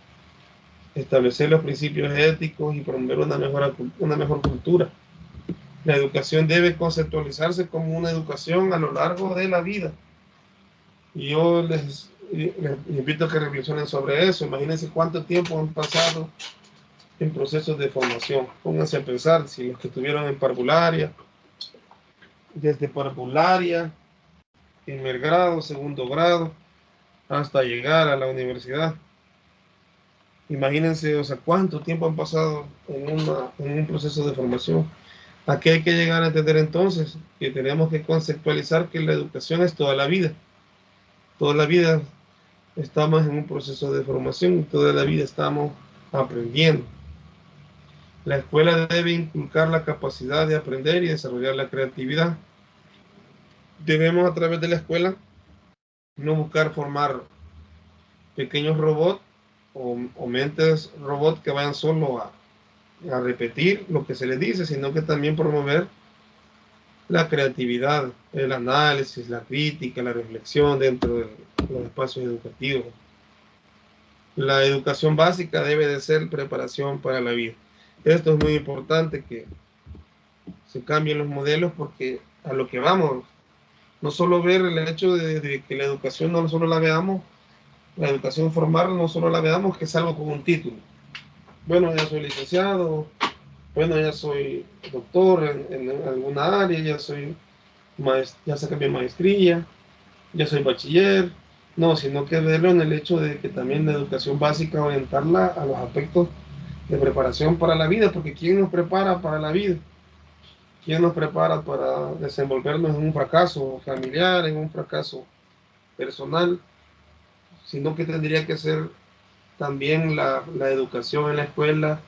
establecer los principios éticos y promover una mejor cultura. La educación debe conceptualizarse como una educación a lo largo de la vida. Y yo les invito a que reflexionen sobre eso. Imagínense cuánto tiempo han pasado en procesos de formación. Pónganse a pensar si los que estuvieron en parvularia, desde parvularia, primer grado, segundo grado, hasta llegar a la universidad. Imagínense, o sea, cuánto tiempo han pasado en un proceso de formación. Aquí hay que llegar a entender entonces que tenemos que conceptualizar que la educación es toda la vida. Toda la vida estamos en un proceso de formación y toda la vida estamos aprendiendo. La escuela debe inculcar la capacidad de aprender y desarrollar la creatividad. Debemos a través de la escuela no buscar formar pequeños robots o mentes robots que vayan solo a repetir lo que se les dice, sino que también promover la creatividad, el análisis, la crítica, la reflexión dentro de los espacios educativos. La educación básica debe de ser preparación para la vida. Esto es muy importante, que se cambien los modelos, porque a lo que vamos, no solo ver el hecho de que la educación no solo la veamos, la educación formal no solo la veamos que salgo con un título. Bueno, ya soy licenciado, bueno, ya soy doctor en alguna área, ya saqué mi maestría, ya soy bachiller. No, sino que verlo en el hecho de que también la educación básica orientarla a los aspectos de preparación para la vida, porque ¿quién nos prepara para la vida? ¿Quién nos prepara para desenvolvernos en un fracaso familiar, en un fracaso personal? Sino que tendría que ser también la educación en la escuela,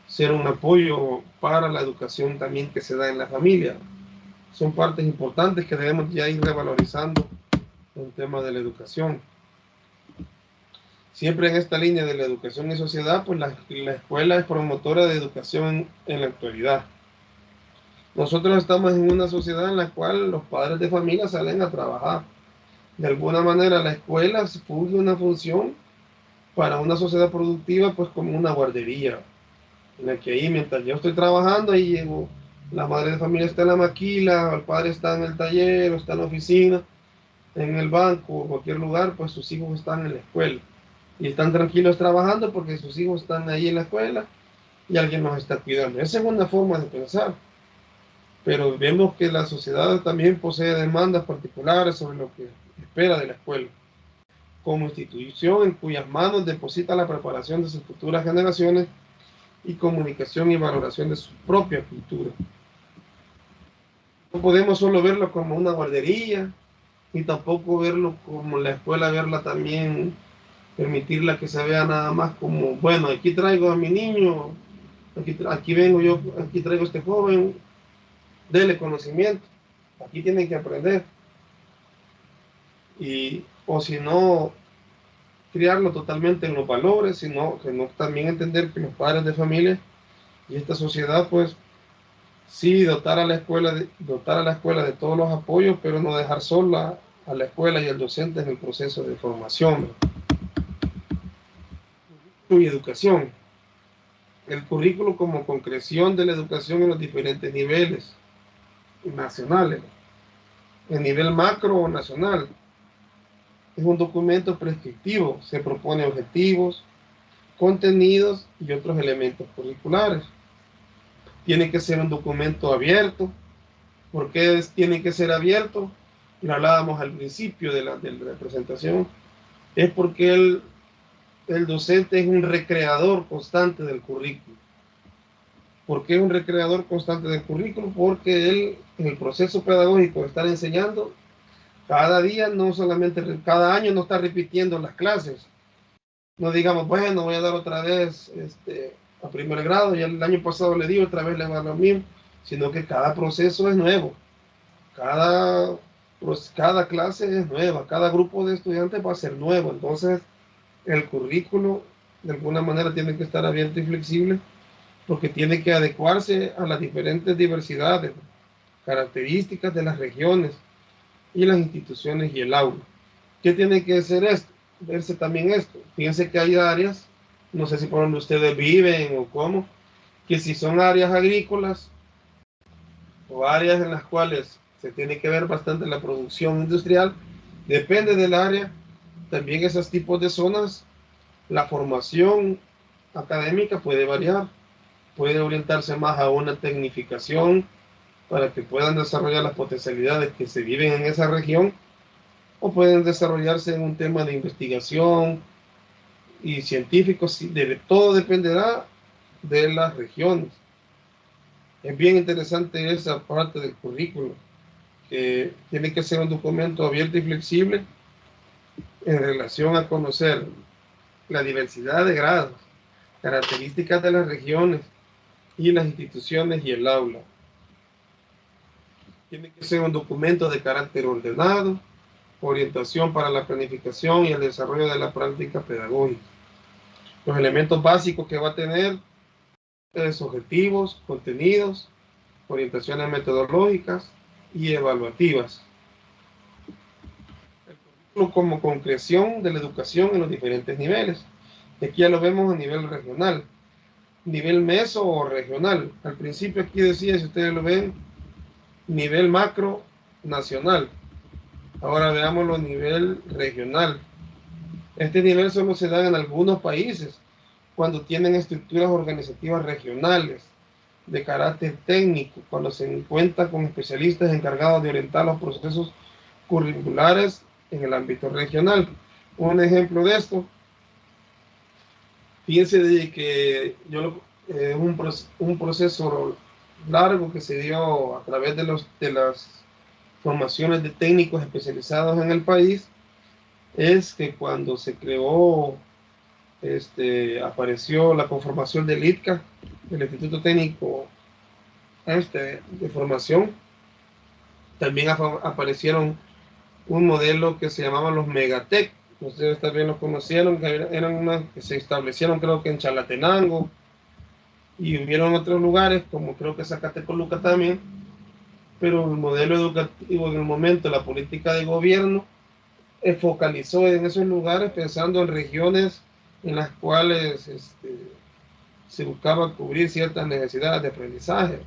ser un apoyo para la educación también que se da en la familia. Son partes importantes que debemos ya ir revalorizando en tema de la educación. Siempre en esta línea de la educación y sociedad, pues la escuela es promotora de educación en la actualidad. Nosotros estamos en una sociedad en la cual los padres de familia salen a trabajar. De alguna manera la escuela cumple una función para una sociedad productiva, pues como una guardería, en la que ahí mientras yo estoy trabajando, ahí llego, la madre de familia está en la maquila, el padre está en el taller, o está en la oficina, en el banco, o cualquier lugar, pues sus hijos están en la escuela. Y están tranquilos trabajando porque sus hijos están ahí en la escuela y alguien los está cuidando. Esa es una forma de pensar. Pero vemos que la sociedad también posee demandas particulares sobre lo que espera de la escuela, como institución en cuyas manos deposita la preparación de sus futuras generaciones y comunicación y valoración de su propia cultura. No podemos solo verlo como una guardería, ni tampoco verlo como la escuela, verla también, permitirla que se vea nada más como, bueno, aquí traigo a mi niño, aquí vengo yo, aquí traigo a este joven, dele conocimiento, aquí tienen que aprender. O si no, criarlo totalmente en los valores, sino también entender que los padres de familia y esta sociedad, pues, sí, dotar a la escuela de todos los apoyos, pero no dejar sola a la escuela y al docente en el proceso de formación y educación. El currículo como concreción de la educación en los diferentes niveles nacionales, en nivel macro o nacional. Es un documento prescriptivo, se propone objetivos, contenidos y otros elementos curriculares. Tiene que ser un documento abierto. ¿Por qué tiene que ser abierto? Lo hablábamos al principio de la presentación. Es porque el docente es un recreador constante del currículo. ¿Por qué es un recreador constante del currículo? Porque él, en el proceso pedagógico de estar enseñando, cada día, no solamente cada año, no está repitiendo las clases. No digamos, bueno, voy a dar otra vez a primer grado, ya el año pasado le di, otra vez le va lo mismo, sino que cada proceso es nuevo. Cada clase es nueva, cada grupo de estudiantes va a ser nuevo. Entonces, el currículo, de alguna manera, tiene que estar abierto y flexible, porque tiene que adecuarse a las diferentes diversidades, características de las regiones y las instituciones y el aula. ¿Qué tiene que ser esto? Verse también esto. Fíjense que hay áreas, no sé si por donde ustedes viven o cómo, que si son áreas agrícolas o áreas en las cuales se tiene que ver bastante la producción industrial, depende del área, también esos tipos de zonas, la formación académica puede variar, puede orientarse más a una tecnificación para que puedan desarrollar las potencialidades que se viven en esa región, o pueden desarrollarse en un tema de investigación y científicos. Todo dependerá de las regiones. Es bien interesante esa parte del currículo, que tiene que ser un documento abierto y flexible en relación a conocer la diversidad de grados, características de las regiones y las instituciones y el aula. Tiene que ser un documento de carácter ordenado, orientación para la planificación y el desarrollo de la práctica pedagógica. Los elementos básicos que va a tener es objetivos, contenidos, orientaciones metodológicas y evaluativas. El currículo como concreción de la educación en los diferentes niveles. Aquí ya lo vemos a nivel regional, nivel meso o regional. Al principio aquí decía, si ustedes lo ven, nivel macro nacional. Ahora veámoslo a nivel regional. Este nivel solo se da en algunos países cuando tienen estructuras organizativas regionales de carácter técnico, cuando se cuenta con especialistas encargados de orientar los procesos curriculares en el ámbito regional. Un ejemplo de esto, fíjense de que un proceso largo que se dio a través de las formaciones de técnicos especializados en el país, es que cuando se creó, apareció la conformación del ITCA, el Instituto Técnico de Formación. También aparecieron un modelo que se llamaban los Megatec. Ustedes también los conocieron, que eran unas que se establecieron creo que en Chalatenango, y hubieron otros lugares como creo que Zacatecoluca también, pero el modelo educativo en el momento, la política de gobierno, focalizó en esos lugares pensando en regiones en las cuales se buscaba cubrir ciertas necesidades de aprendizaje.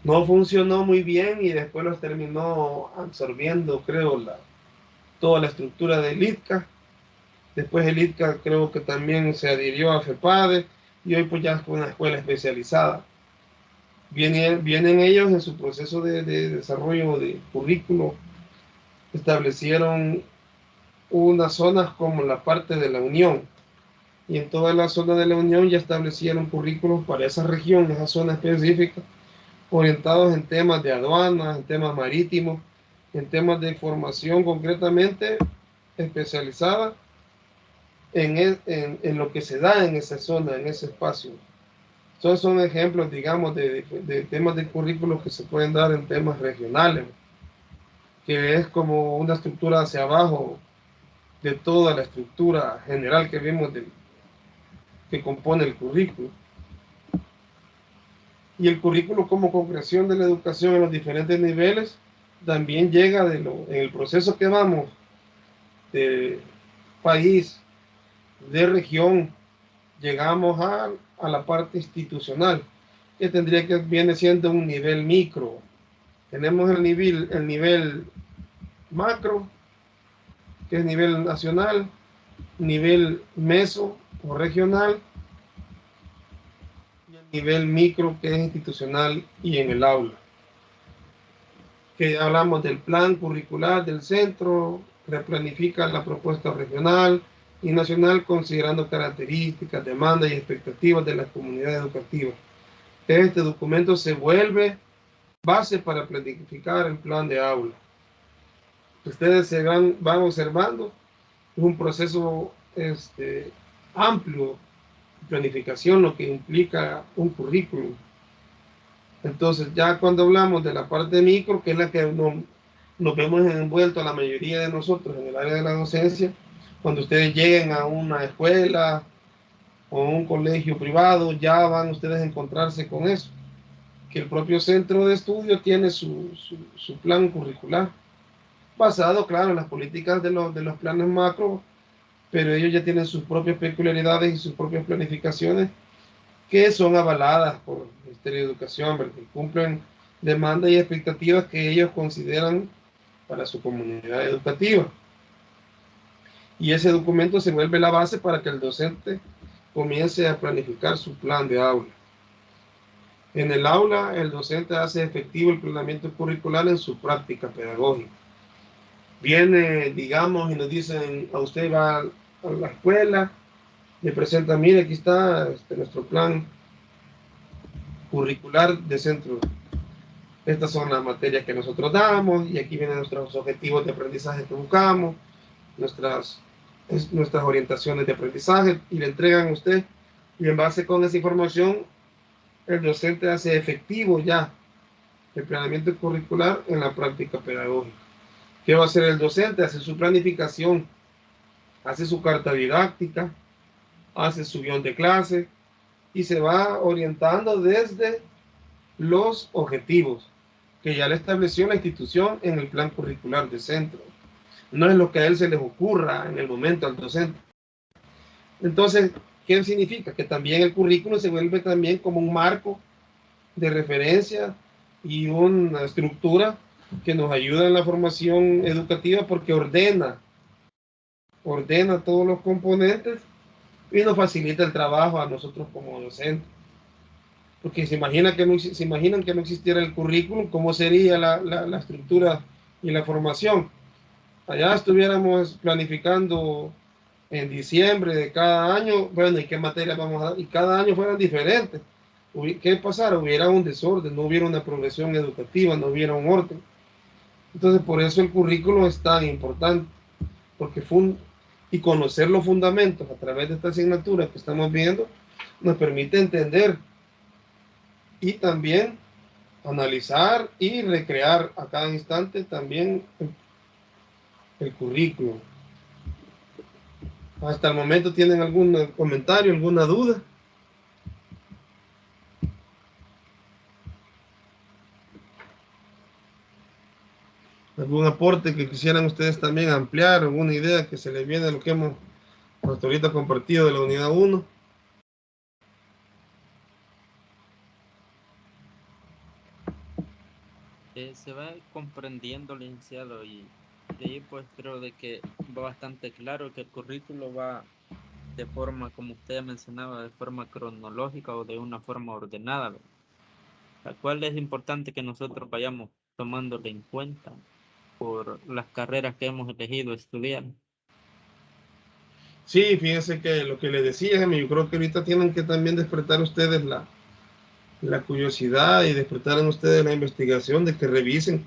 No funcionó muy bien y después los terminó absorbiendo, creo, toda la estructura del ITCA. Después el ITCA creo que también se adhirió a FEPADE y hoy pues ya es una escuela especializada. Vienen ellos en su proceso de desarrollo de currículo, establecieron unas zonas como la parte de la Unión, y en toda la zona de la Unión ya establecieron currículos para esa región, esa zona específica, orientados en temas de aduanas, en temas marítimos, en temas de formación concretamente especializada en lo que se da en esa zona, en ese espacio. Estos son ejemplos, digamos, de temas de currículos que se pueden dar en temas regionales, que es como una estructura hacia abajo de toda la estructura general que vimos que compone el currículo. Y el currículo como concreción de la educación en los diferentes niveles también llega en el proceso que vamos de país, de región, llegamos a la parte institucional, que viene siendo un nivel micro. Tenemos el nivel macro, que es nivel nacional, nivel meso o regional, y el nivel micro, que es institucional y en el aula. Que hablamos del plan curricular del centro, replanifica la propuesta regional y nacional considerando características, demandas y expectativas de la comunidad educativa. Este documento se vuelve base para planificar el plan de aula. Ustedes van observando, es un proceso amplio de planificación, lo que implica un currículum. Entonces, ya cuando hablamos de la parte micro, que es la que nos vemos envueltos a la mayoría de nosotros en el área de la docencia, cuando ustedes lleguen a una escuela o un colegio privado, ya van ustedes a encontrarse con eso, que el propio centro de estudio tiene su plan curricular, basado, claro, en las políticas de los planes macro, pero ellos ya tienen sus propias peculiaridades y sus propias planificaciones que son avaladas por el Ministerio de Educación, porque cumplen demandas y expectativas que ellos consideran para su comunidad educativa. Y ese documento se vuelve la base para que el docente comience a planificar su plan de aula. En el aula, el docente hace efectivo el planeamiento curricular en su práctica pedagógica. Viene, digamos, y nos dicen, a usted va a la escuela, le presentan, mire, aquí está nuestro plan curricular de centro. Estas son las materias que nosotros damos y aquí vienen nuestros objetivos de aprendizaje que buscamos, nuestras orientaciones de aprendizaje y le entregan a usted. Y en base con esa información, el docente hace efectivo ya el planeamiento curricular en la práctica pedagógica. ¿Qué va a hacer el docente? Hace su planificación, hace su carta didáctica, hace su guión de clase y se va orientando desde los objetivos que ya le estableció la institución en el plan curricular de centro. No es lo que a él se les ocurra en el momento al docente. Entonces, ¿qué significa? Que también el currículo se vuelve también como un marco de referencia y una estructura que nos ayuda en la formación educativa porque ordena todos los componentes y nos facilita el trabajo a nosotros como docentes. Porque se imaginan que no existiera el currículum, ¿cómo sería la estructura y la formación? Allá estuviéramos planificando en diciembre de cada año, bueno, ¿y qué materia vamos a dar? Y cada año fueran diferentes. ¿Qué pasara? Hubiera un desorden, no hubiera una progresión educativa, no hubiera un orden. Entonces, por eso el currículo es tan importante, porque y conocer los fundamentos a través de esta asignatura que estamos viendo, nos permite entender y también analizar y recrear a cada instante también el currículo. Hasta el momento, ¿tienen algún comentario, alguna duda? ¿Algún aporte que quisieran ustedes también ampliar? ¿Alguna idea que se les viene a lo que hemos hasta ahorita compartido de la unidad 1?
Se va comprendiendo, licenciado, y de ahí pues creo de que va bastante claro que el currículo va de forma, como usted mencionaba, de forma cronológica o de una forma ordenada, ¿verdad? La cual es importante que nosotros vayamos tomándolo en cuenta por las carreras que hemos elegido estudiar.
Sí, fíjense que lo que les decía, yo creo que ahorita tienen que también despertar ustedes la curiosidad y despertar en ustedes la investigación de que revisen,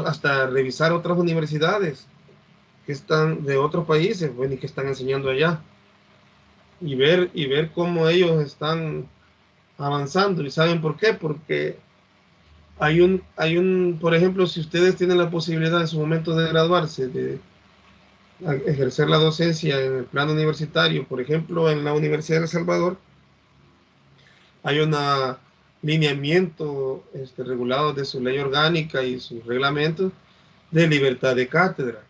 hasta revisar otras universidades que están de otros países, bueno, y que están enseñando allá, y ver cómo ellos están avanzando. ¿Y saben por qué? Porque por ejemplo, si ustedes tienen la posibilidad en su momento de graduarse, de ejercer la docencia en el plano universitario, por ejemplo, en la Universidad de El Salvador, hay un lineamiento regulado de su ley orgánica y sus reglamentos de libertad de cátedra.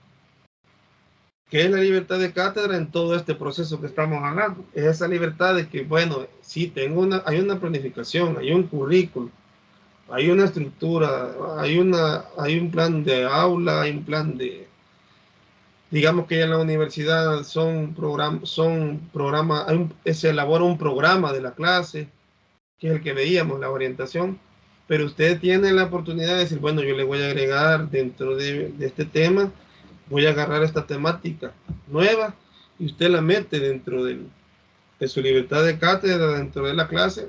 ¿Qué es la libertad de cátedra en todo este proceso que estamos hablando? Es esa libertad de que, bueno, sí, hay una planificación, hay un currículum, hay una estructura, hay un plan de aula, hay un plan de, digamos que en la universidad se elabora un programa de la clase, que es el que veíamos, la orientación, pero usted tiene la oportunidad de decir, bueno, yo le voy a agregar dentro de este tema, voy a agarrar esta temática nueva y usted la mete dentro de su libertad de cátedra, dentro de la clase,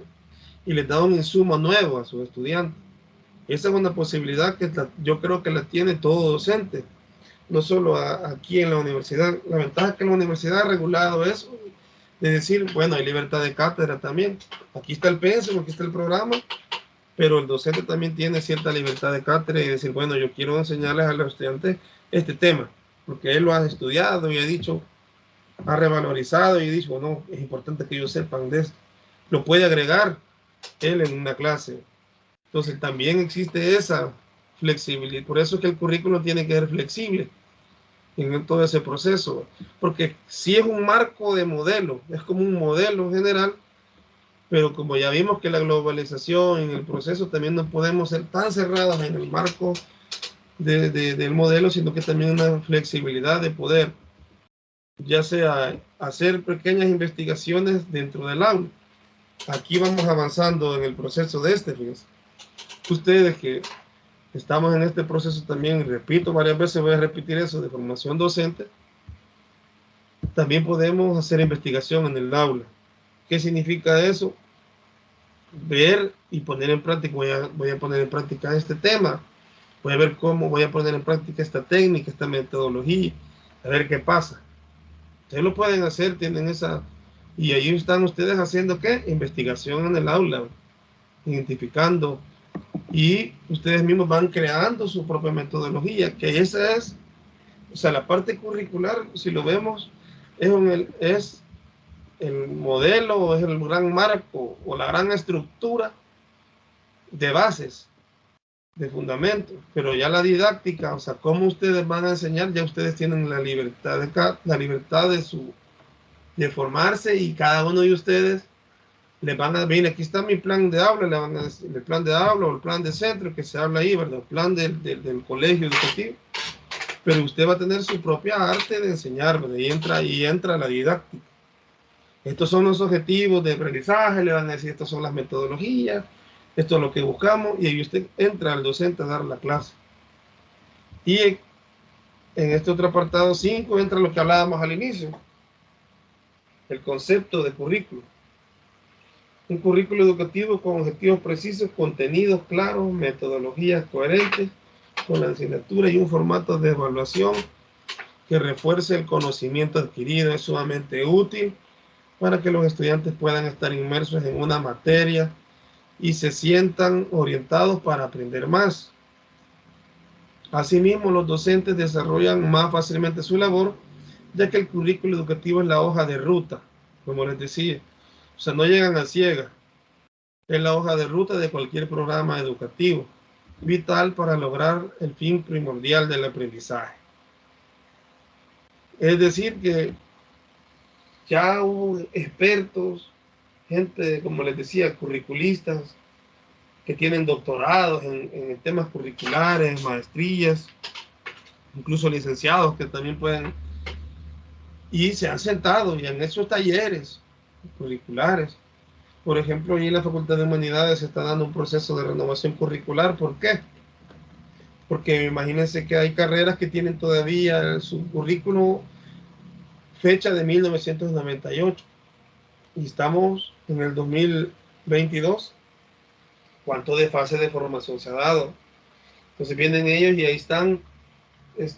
y le da un insumo nuevo a sus estudiantes. Esa es una posibilidad que yo creo que la tiene todo docente, no solo aquí en la universidad. La ventaja es que la universidad ha regulado eso, de decir, bueno, hay libertad de cátedra también. Aquí está el pensum, aquí está el programa, pero el docente también tiene cierta libertad de cátedra y decir, bueno, yo quiero enseñarles a los estudiantes este tema, porque él lo ha estudiado y ha dicho, ha revalorizado y dicho, no, es importante que ellos sepan de esto. Lo puede agregar él en una clase. Entonces también existe esa flexibilidad. Por eso es que el currículo tiene que ser flexible en todo ese proceso, porque si es un marco de modelo, es como un modelo general, pero como ya vimos que la globalización en el proceso también no podemos ser tan cerrados en el marco del modelo, sino que también una flexibilidad de poder, ya sea hacer pequeñas investigaciones dentro del aula. Aquí vamos avanzando en el proceso fíjense. Ustedes que estamos en este proceso también, y repito varias veces, voy a repetir eso, de formación docente. También podemos hacer investigación en el aula. ¿Qué significa eso? Ver y poner en práctica, voy a poner en práctica este tema, voy a ver cómo voy a poner en práctica esta técnica, esta metodología, a ver qué pasa. Ustedes lo pueden hacer, tienen esa, y ahí están ustedes haciendo ¿qué? Investigación en el aula, identificando, y ustedes mismos van creando su propia metodología, que esa es, o sea, la parte curricular, si lo vemos, es el modelo, es el gran marco o la gran estructura de bases, de fundamentos, pero ya la didáctica, o sea, cómo ustedes van a enseñar, ya ustedes tienen la libertad de formarse, y cada uno de ustedes les van a venir, aquí está mi plan de aula, le van a decir el plan de aula o el plan de centro que se habla ahí, ¿verdad? El plan del colegio educativo, pero usted va a tener su propia arte de enseñar, ¿verdad? Y entra la didáctica. Estos son los objetivos de aprendizaje, le van a decir, estas son las metodologías, esto es lo que buscamos, y ahí usted entra al docente a dar la clase. Y en este otro apartado 5 entra lo que hablábamos al inicio, el concepto de currículo. Un currículo educativo con objetivos precisos, contenidos claros, metodologías coherentes con la asignatura y un formato de evaluación que refuerce el conocimiento adquirido. Es sumamente útil para que los estudiantes puedan estar inmersos en una materia y se sientan orientados para aprender más. Asimismo, los docentes desarrollan más fácilmente su labor, ya que el currículo educativo es la hoja de ruta, como les decía. O sea, no llegan a ciegas. Es la hoja de ruta de cualquier programa educativo, vital para lograr el fin primordial del aprendizaje. Es decir, que ya hubo expertos, gente, como les decía, curriculistas, que tienen doctorados en temas curriculares, maestrías, incluso licenciados que también pueden, y se han sentado y han hecho talleres curriculares. Por ejemplo, ahí en la Facultad de Humanidades se está dando un proceso de renovación curricular. ¿Por qué? Porque imagínense que hay carreras que tienen todavía su currículo fecha de 1998 y estamos en el 2022. ¿Cuánto desfase de formación se ha dado? Entonces vienen ellos y ahí están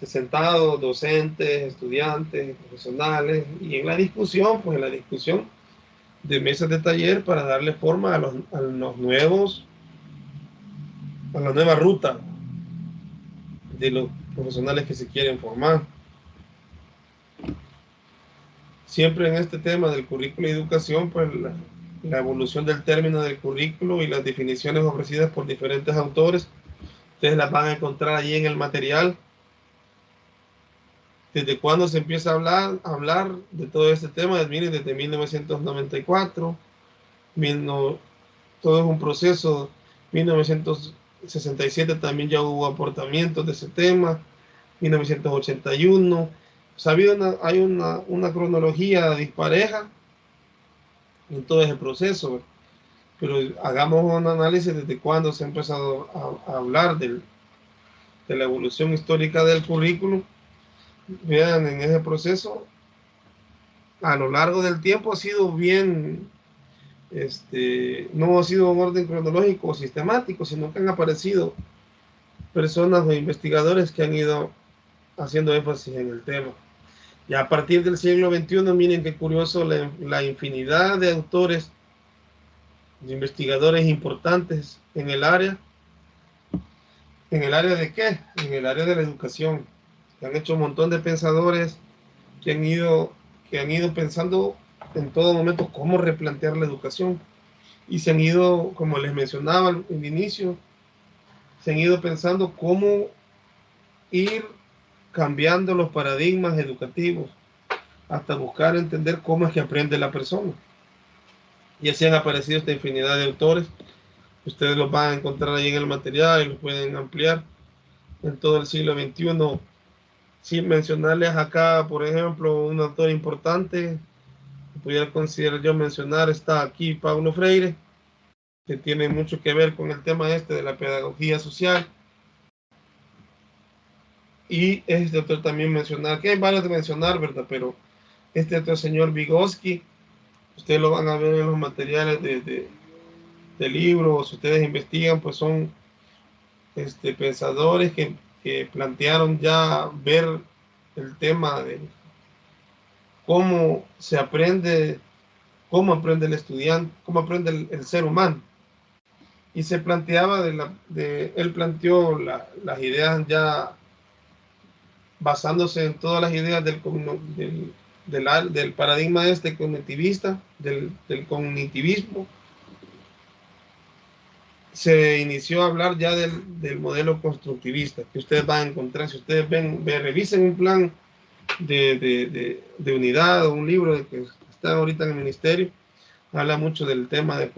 sentados docentes, estudiantes, profesionales, y en la discusión, pues en la discusión de mesas de taller para darle forma a la nueva ruta de los profesionales que se quieren formar. Siempre en este tema del currículo y educación, pues la evolución del término del currículo y las definiciones ofrecidas por diferentes autores, ustedes las van a encontrar allí en el material. ¿Desde cuándo se empieza a hablar de todo este tema? Miren, desde 1994, todo es un proceso. 1967 también ya hubo aportamientos de ese tema. 1981. O sea, hay una cronología dispareja en todo ese proceso, pero hagamos un análisis desde cuándo se ha empezado a hablar de la evolución histórica del currículum. Vean, en ese proceso, a lo largo del tiempo ha sido bien, no ha sido un orden cronológico o sistemático, sino que han aparecido personas o investigadores que han ido haciendo énfasis en el tema. Y a partir del siglo XXI, miren qué curioso la infinidad de autores, de investigadores importantes en el área. ¿En el área de qué? En el área de la educación. Que han hecho un montón de pensadores que han ido pensando en todo momento cómo replantear la educación. Y se han ido, como les mencionaba al inicio, se han ido pensando cómo ir cambiando los paradigmas educativos hasta buscar entender cómo es que aprende la persona. Y así han aparecido esta infinidad de autores. Ustedes los van a encontrar ahí en el material y los pueden ampliar en todo el siglo XXI. Sin mencionarles acá, por ejemplo, un autor importante que pudiera considerar yo mencionar, está aquí Paulo Freire, que tiene mucho que ver con el tema de la pedagogía social. Y este otro también mencionar, que hay varios de mencionar, ¿verdad? Pero este otro señor Vygotsky, ustedes lo van a ver en los materiales de libros, si ustedes investigan, pues son pensadores que plantearon ya ver el tema de cómo se aprende, cómo aprende el estudiante, cómo aprende el ser humano. Y se planteaba, él planteó las ideas ya basándose en todas las ideas del paradigma cognitivista, del cognitivismo. Se inició a hablar ya del modelo constructivista, que ustedes van a encontrar, si ustedes revisen un plan de unidad o un libro que está ahorita en el ministerio, habla mucho del tema del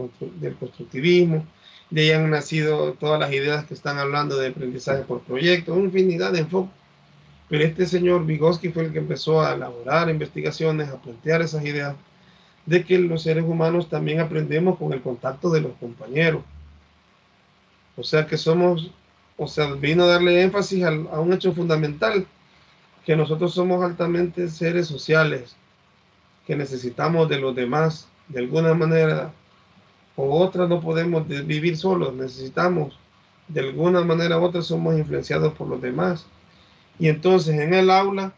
constructivismo. De ahí han nacido todas las ideas que están hablando de aprendizaje por proyecto, una infinidad de enfoques. Pero este señor Vygotsky fue el que empezó a elaborar investigaciones, a plantear esas ideas de que los seres humanos también aprendemos con el contacto de los compañeros. O sea que vino a darle énfasis a un hecho fundamental, que nosotros somos altamente seres sociales, que necesitamos de los demás, de alguna manera o otra no podemos vivir solos, necesitamos, de alguna manera u otra somos influenciados por los demás. Y entonces en el aula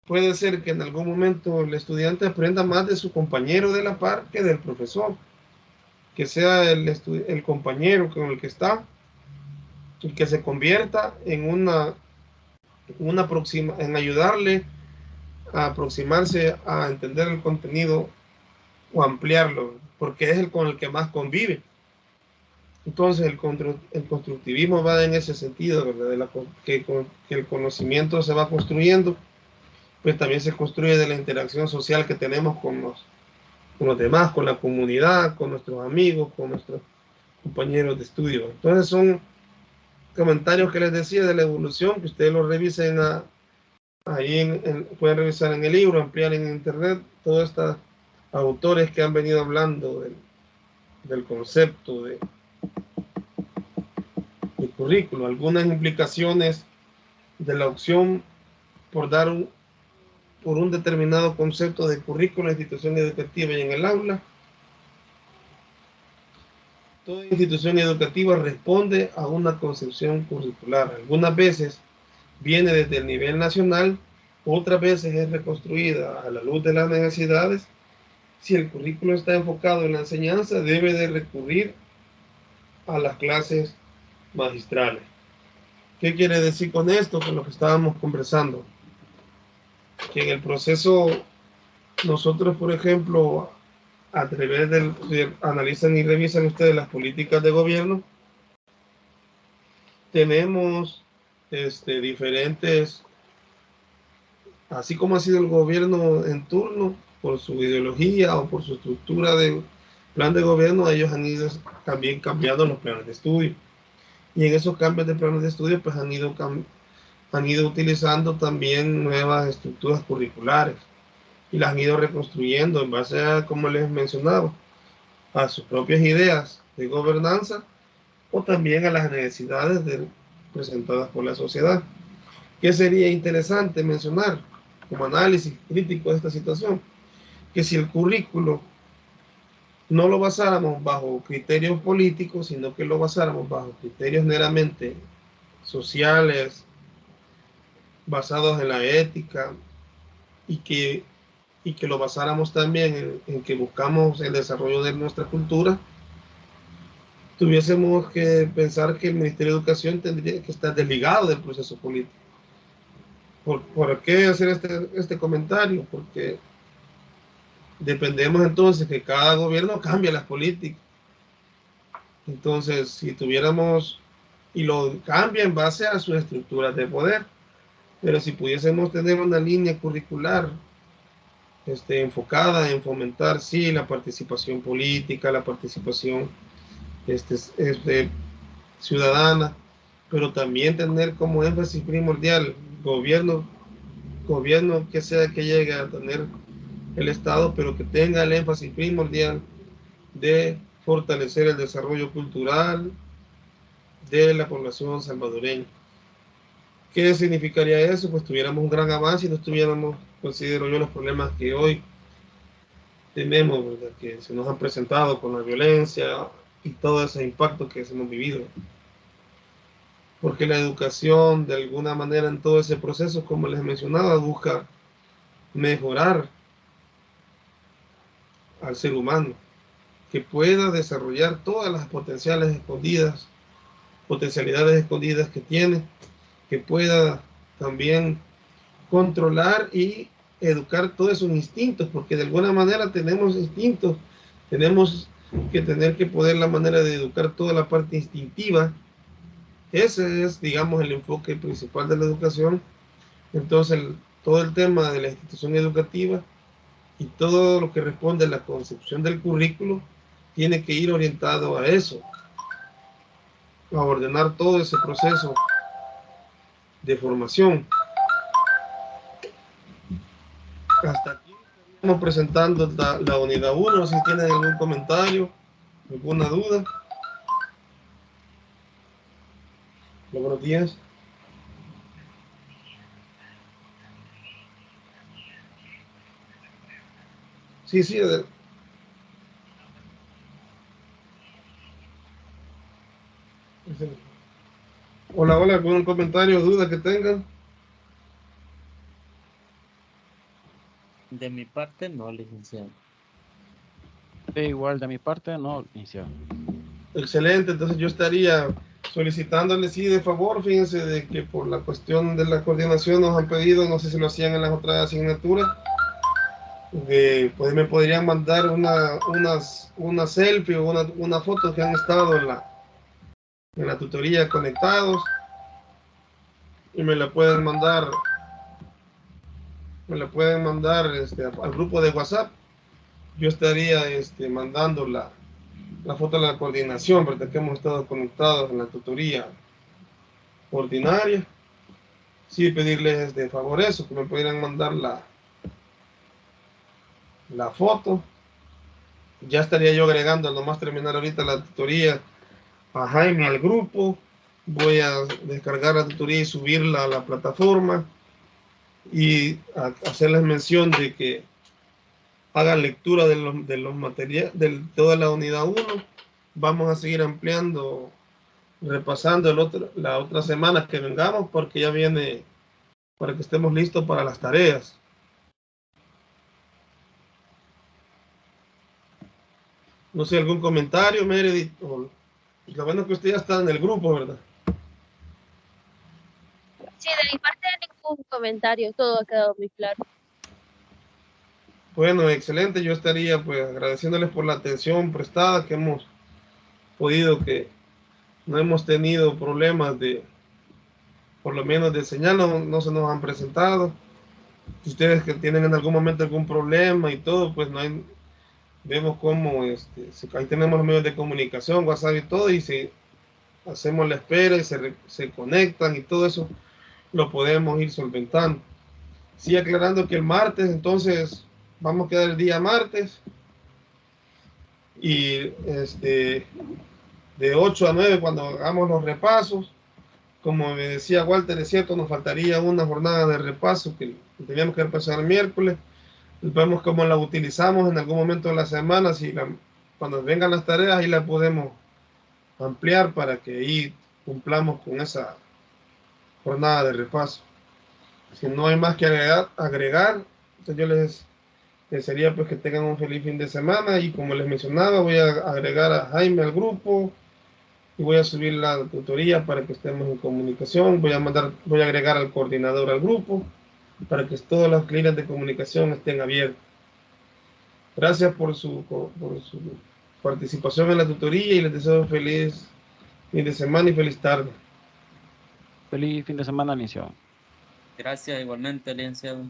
puede ser que en algún momento el estudiante aprenda más de su compañero de la par que del profesor, que sea el compañero con el que está, y que se convierta en en ayudarle a aproximarse a entender el contenido o ampliarlo, porque es el con el que más convive. Entonces el constructivismo va en ese sentido, ¿verdad? Que el conocimiento se va construyendo, pues también se construye de la interacción social que tenemos con los demás, con la comunidad, con nuestros amigos, con nuestros compañeros de estudio. Entonces son comentarios que les decía de la evolución, que ustedes lo revisen ahí, pueden revisar en el libro, ampliar en internet, todos estos autores que han venido hablando del concepto de currículo, algunas implicaciones de la opción por por un determinado concepto de currículo en la institución educativa y en el aula. Toda institución educativa responde a una concepción curricular. Algunas veces viene desde el nivel nacional, otras veces es reconstruida a la luz de las necesidades. Si el currículo está enfocado en la enseñanza, debe de recurrir a las clases magistrales. ¿Qué quiere decir con esto? Con lo que estábamos conversando. Que en el proceso, nosotros, por ejemplo, a través analizan y revisan ustedes las políticas de gobierno, tenemos diferentes, así como ha sido el gobierno en turno, por su ideología o por su estructura de plan de gobierno, ellos han ido también cambiando los planes de estudio. Y en esos cambios de planes de estudio, pues han ido utilizando también nuevas estructuras curriculares y las han ido reconstruyendo en base a, como les mencionaba, a sus propias ideas de gobernanza o también a las necesidades presentadas por la sociedad. ¿Qué sería interesante mencionar como análisis crítico de esta situación? Que si el currículo no lo basáramos bajo criterios políticos, sino que lo basáramos bajo criterios meramente sociales, basados en la ética, y que lo basáramos también en que buscamos el desarrollo de nuestra cultura, tuviésemos que pensar que el Ministerio de Educación tendría que estar desligado del proceso político. ¿Por qué hacer este comentario? Porque dependemos entonces que cada gobierno cambie las políticas. Entonces, si tuviéramos, y lo cambia en base a sus estructuras de poder, pero si pudiésemos tener una línea curricular enfocada en fomentar, sí, la participación política, la participación ciudadana, pero también tener como énfasis primordial gobierno que sea que llegue a tener el Estado, pero que tenga el énfasis primordial de fortalecer el desarrollo cultural de la población salvadoreña. ¿Qué significaría eso? Pues tuviéramos un gran avance y no tuviéramos, considero yo, los problemas que hoy tenemos, ¿verdad? Que se nos han presentado con la violencia y todo ese impacto que hemos vivido. Porque la educación, de alguna manera, en todo ese proceso, como les mencionaba, busca mejorar al ser humano, que pueda desarrollar todas las potencialidades escondidas que tiene, que pueda también controlar y educar todos esos instintos, porque de alguna manera tenemos instintos, tenemos que tener que poder la manera de educar toda la parte instintiva. Ese es, digamos, el enfoque principal de la educación. Entonces, todo el tema de la institución educativa y todo lo que responde a la concepción del currículo tiene que ir orientado a eso, a ordenar todo ese proceso de formación. Hasta aquí estamos presentando la unidad 1. Si tienen algún comentario, alguna duda. Buenos días. Sí, sí. Hola, hola, algún comentario o duda que tengan.
De mi parte, no, licenciado.
Igual de mi parte, no, licenciado.
Excelente, entonces yo estaría solicitándole, sí, de favor, fíjense de que por la cuestión de la coordinación nos han pedido, no sé si lo hacían en las otras asignaturas, pues me podrían mandar una selfie o una foto que han estado en la tutoría conectados y me la pueden mandar al grupo de WhatsApp. Yo estaría mandando la foto de la coordinación, ¿verdad? Que hemos estado conectados en la tutoría ordinaria. Sí, pedirles de favor eso, que me pudieran mandar la foto. Ya estaría yo agregando, nomás terminar ahorita la tutoría, a Jaime al grupo. Voy a descargar la tutoría y subirla a la plataforma y hacerles mención de que hagan lectura de los materiales, de toda la unidad 1. Vamos a seguir ampliando, repasando la otra semana que vengamos, porque ya viene, para que estemos listos para las tareas. No sé, algún comentario, Meredith. Lo bueno es que usted ya está en el grupo, ¿verdad?
Sí, de mi parte ningún comentario, todo ha quedado muy claro.
Bueno, excelente. Yo estaría pues agradeciéndoles por la atención prestada que hemos podido, que no hemos tenido problemas por lo menos de señal, no se nos han presentado. Si ustedes que tienen en algún momento algún problema y todo, pues vemos cómo ahí tenemos los medios de comunicación, WhatsApp y todo, y si hacemos la espera y se conectan y todo eso, lo podemos ir solventando. Sí, aclarando que el martes, entonces, vamos a quedar el día martes y de 8 a 9 cuando hagamos los repasos. Como me decía Walter, es cierto, nos faltaría una jornada de repaso que teníamos que repasar el miércoles. Vemos cómo la utilizamos en algún momento de la semana. Cuando vengan las tareas, ahí la podemos ampliar para que ahí cumplamos con esa jornada de repaso. Si no hay más que agregar, entonces yo les desearía pues que tengan un feliz fin de semana y como les mencionaba, voy a agregar a Jaime al grupo y voy a subir la tutoría para que estemos en comunicación. Voy a agregar al coordinador al grupo para que todas las líneas de comunicación estén abiertas. Gracias por su participación en la tutoría y les deseo feliz fin de semana y feliz tarde.
Feliz fin de semana, licenciado.
Gracias igualmente, licenciado.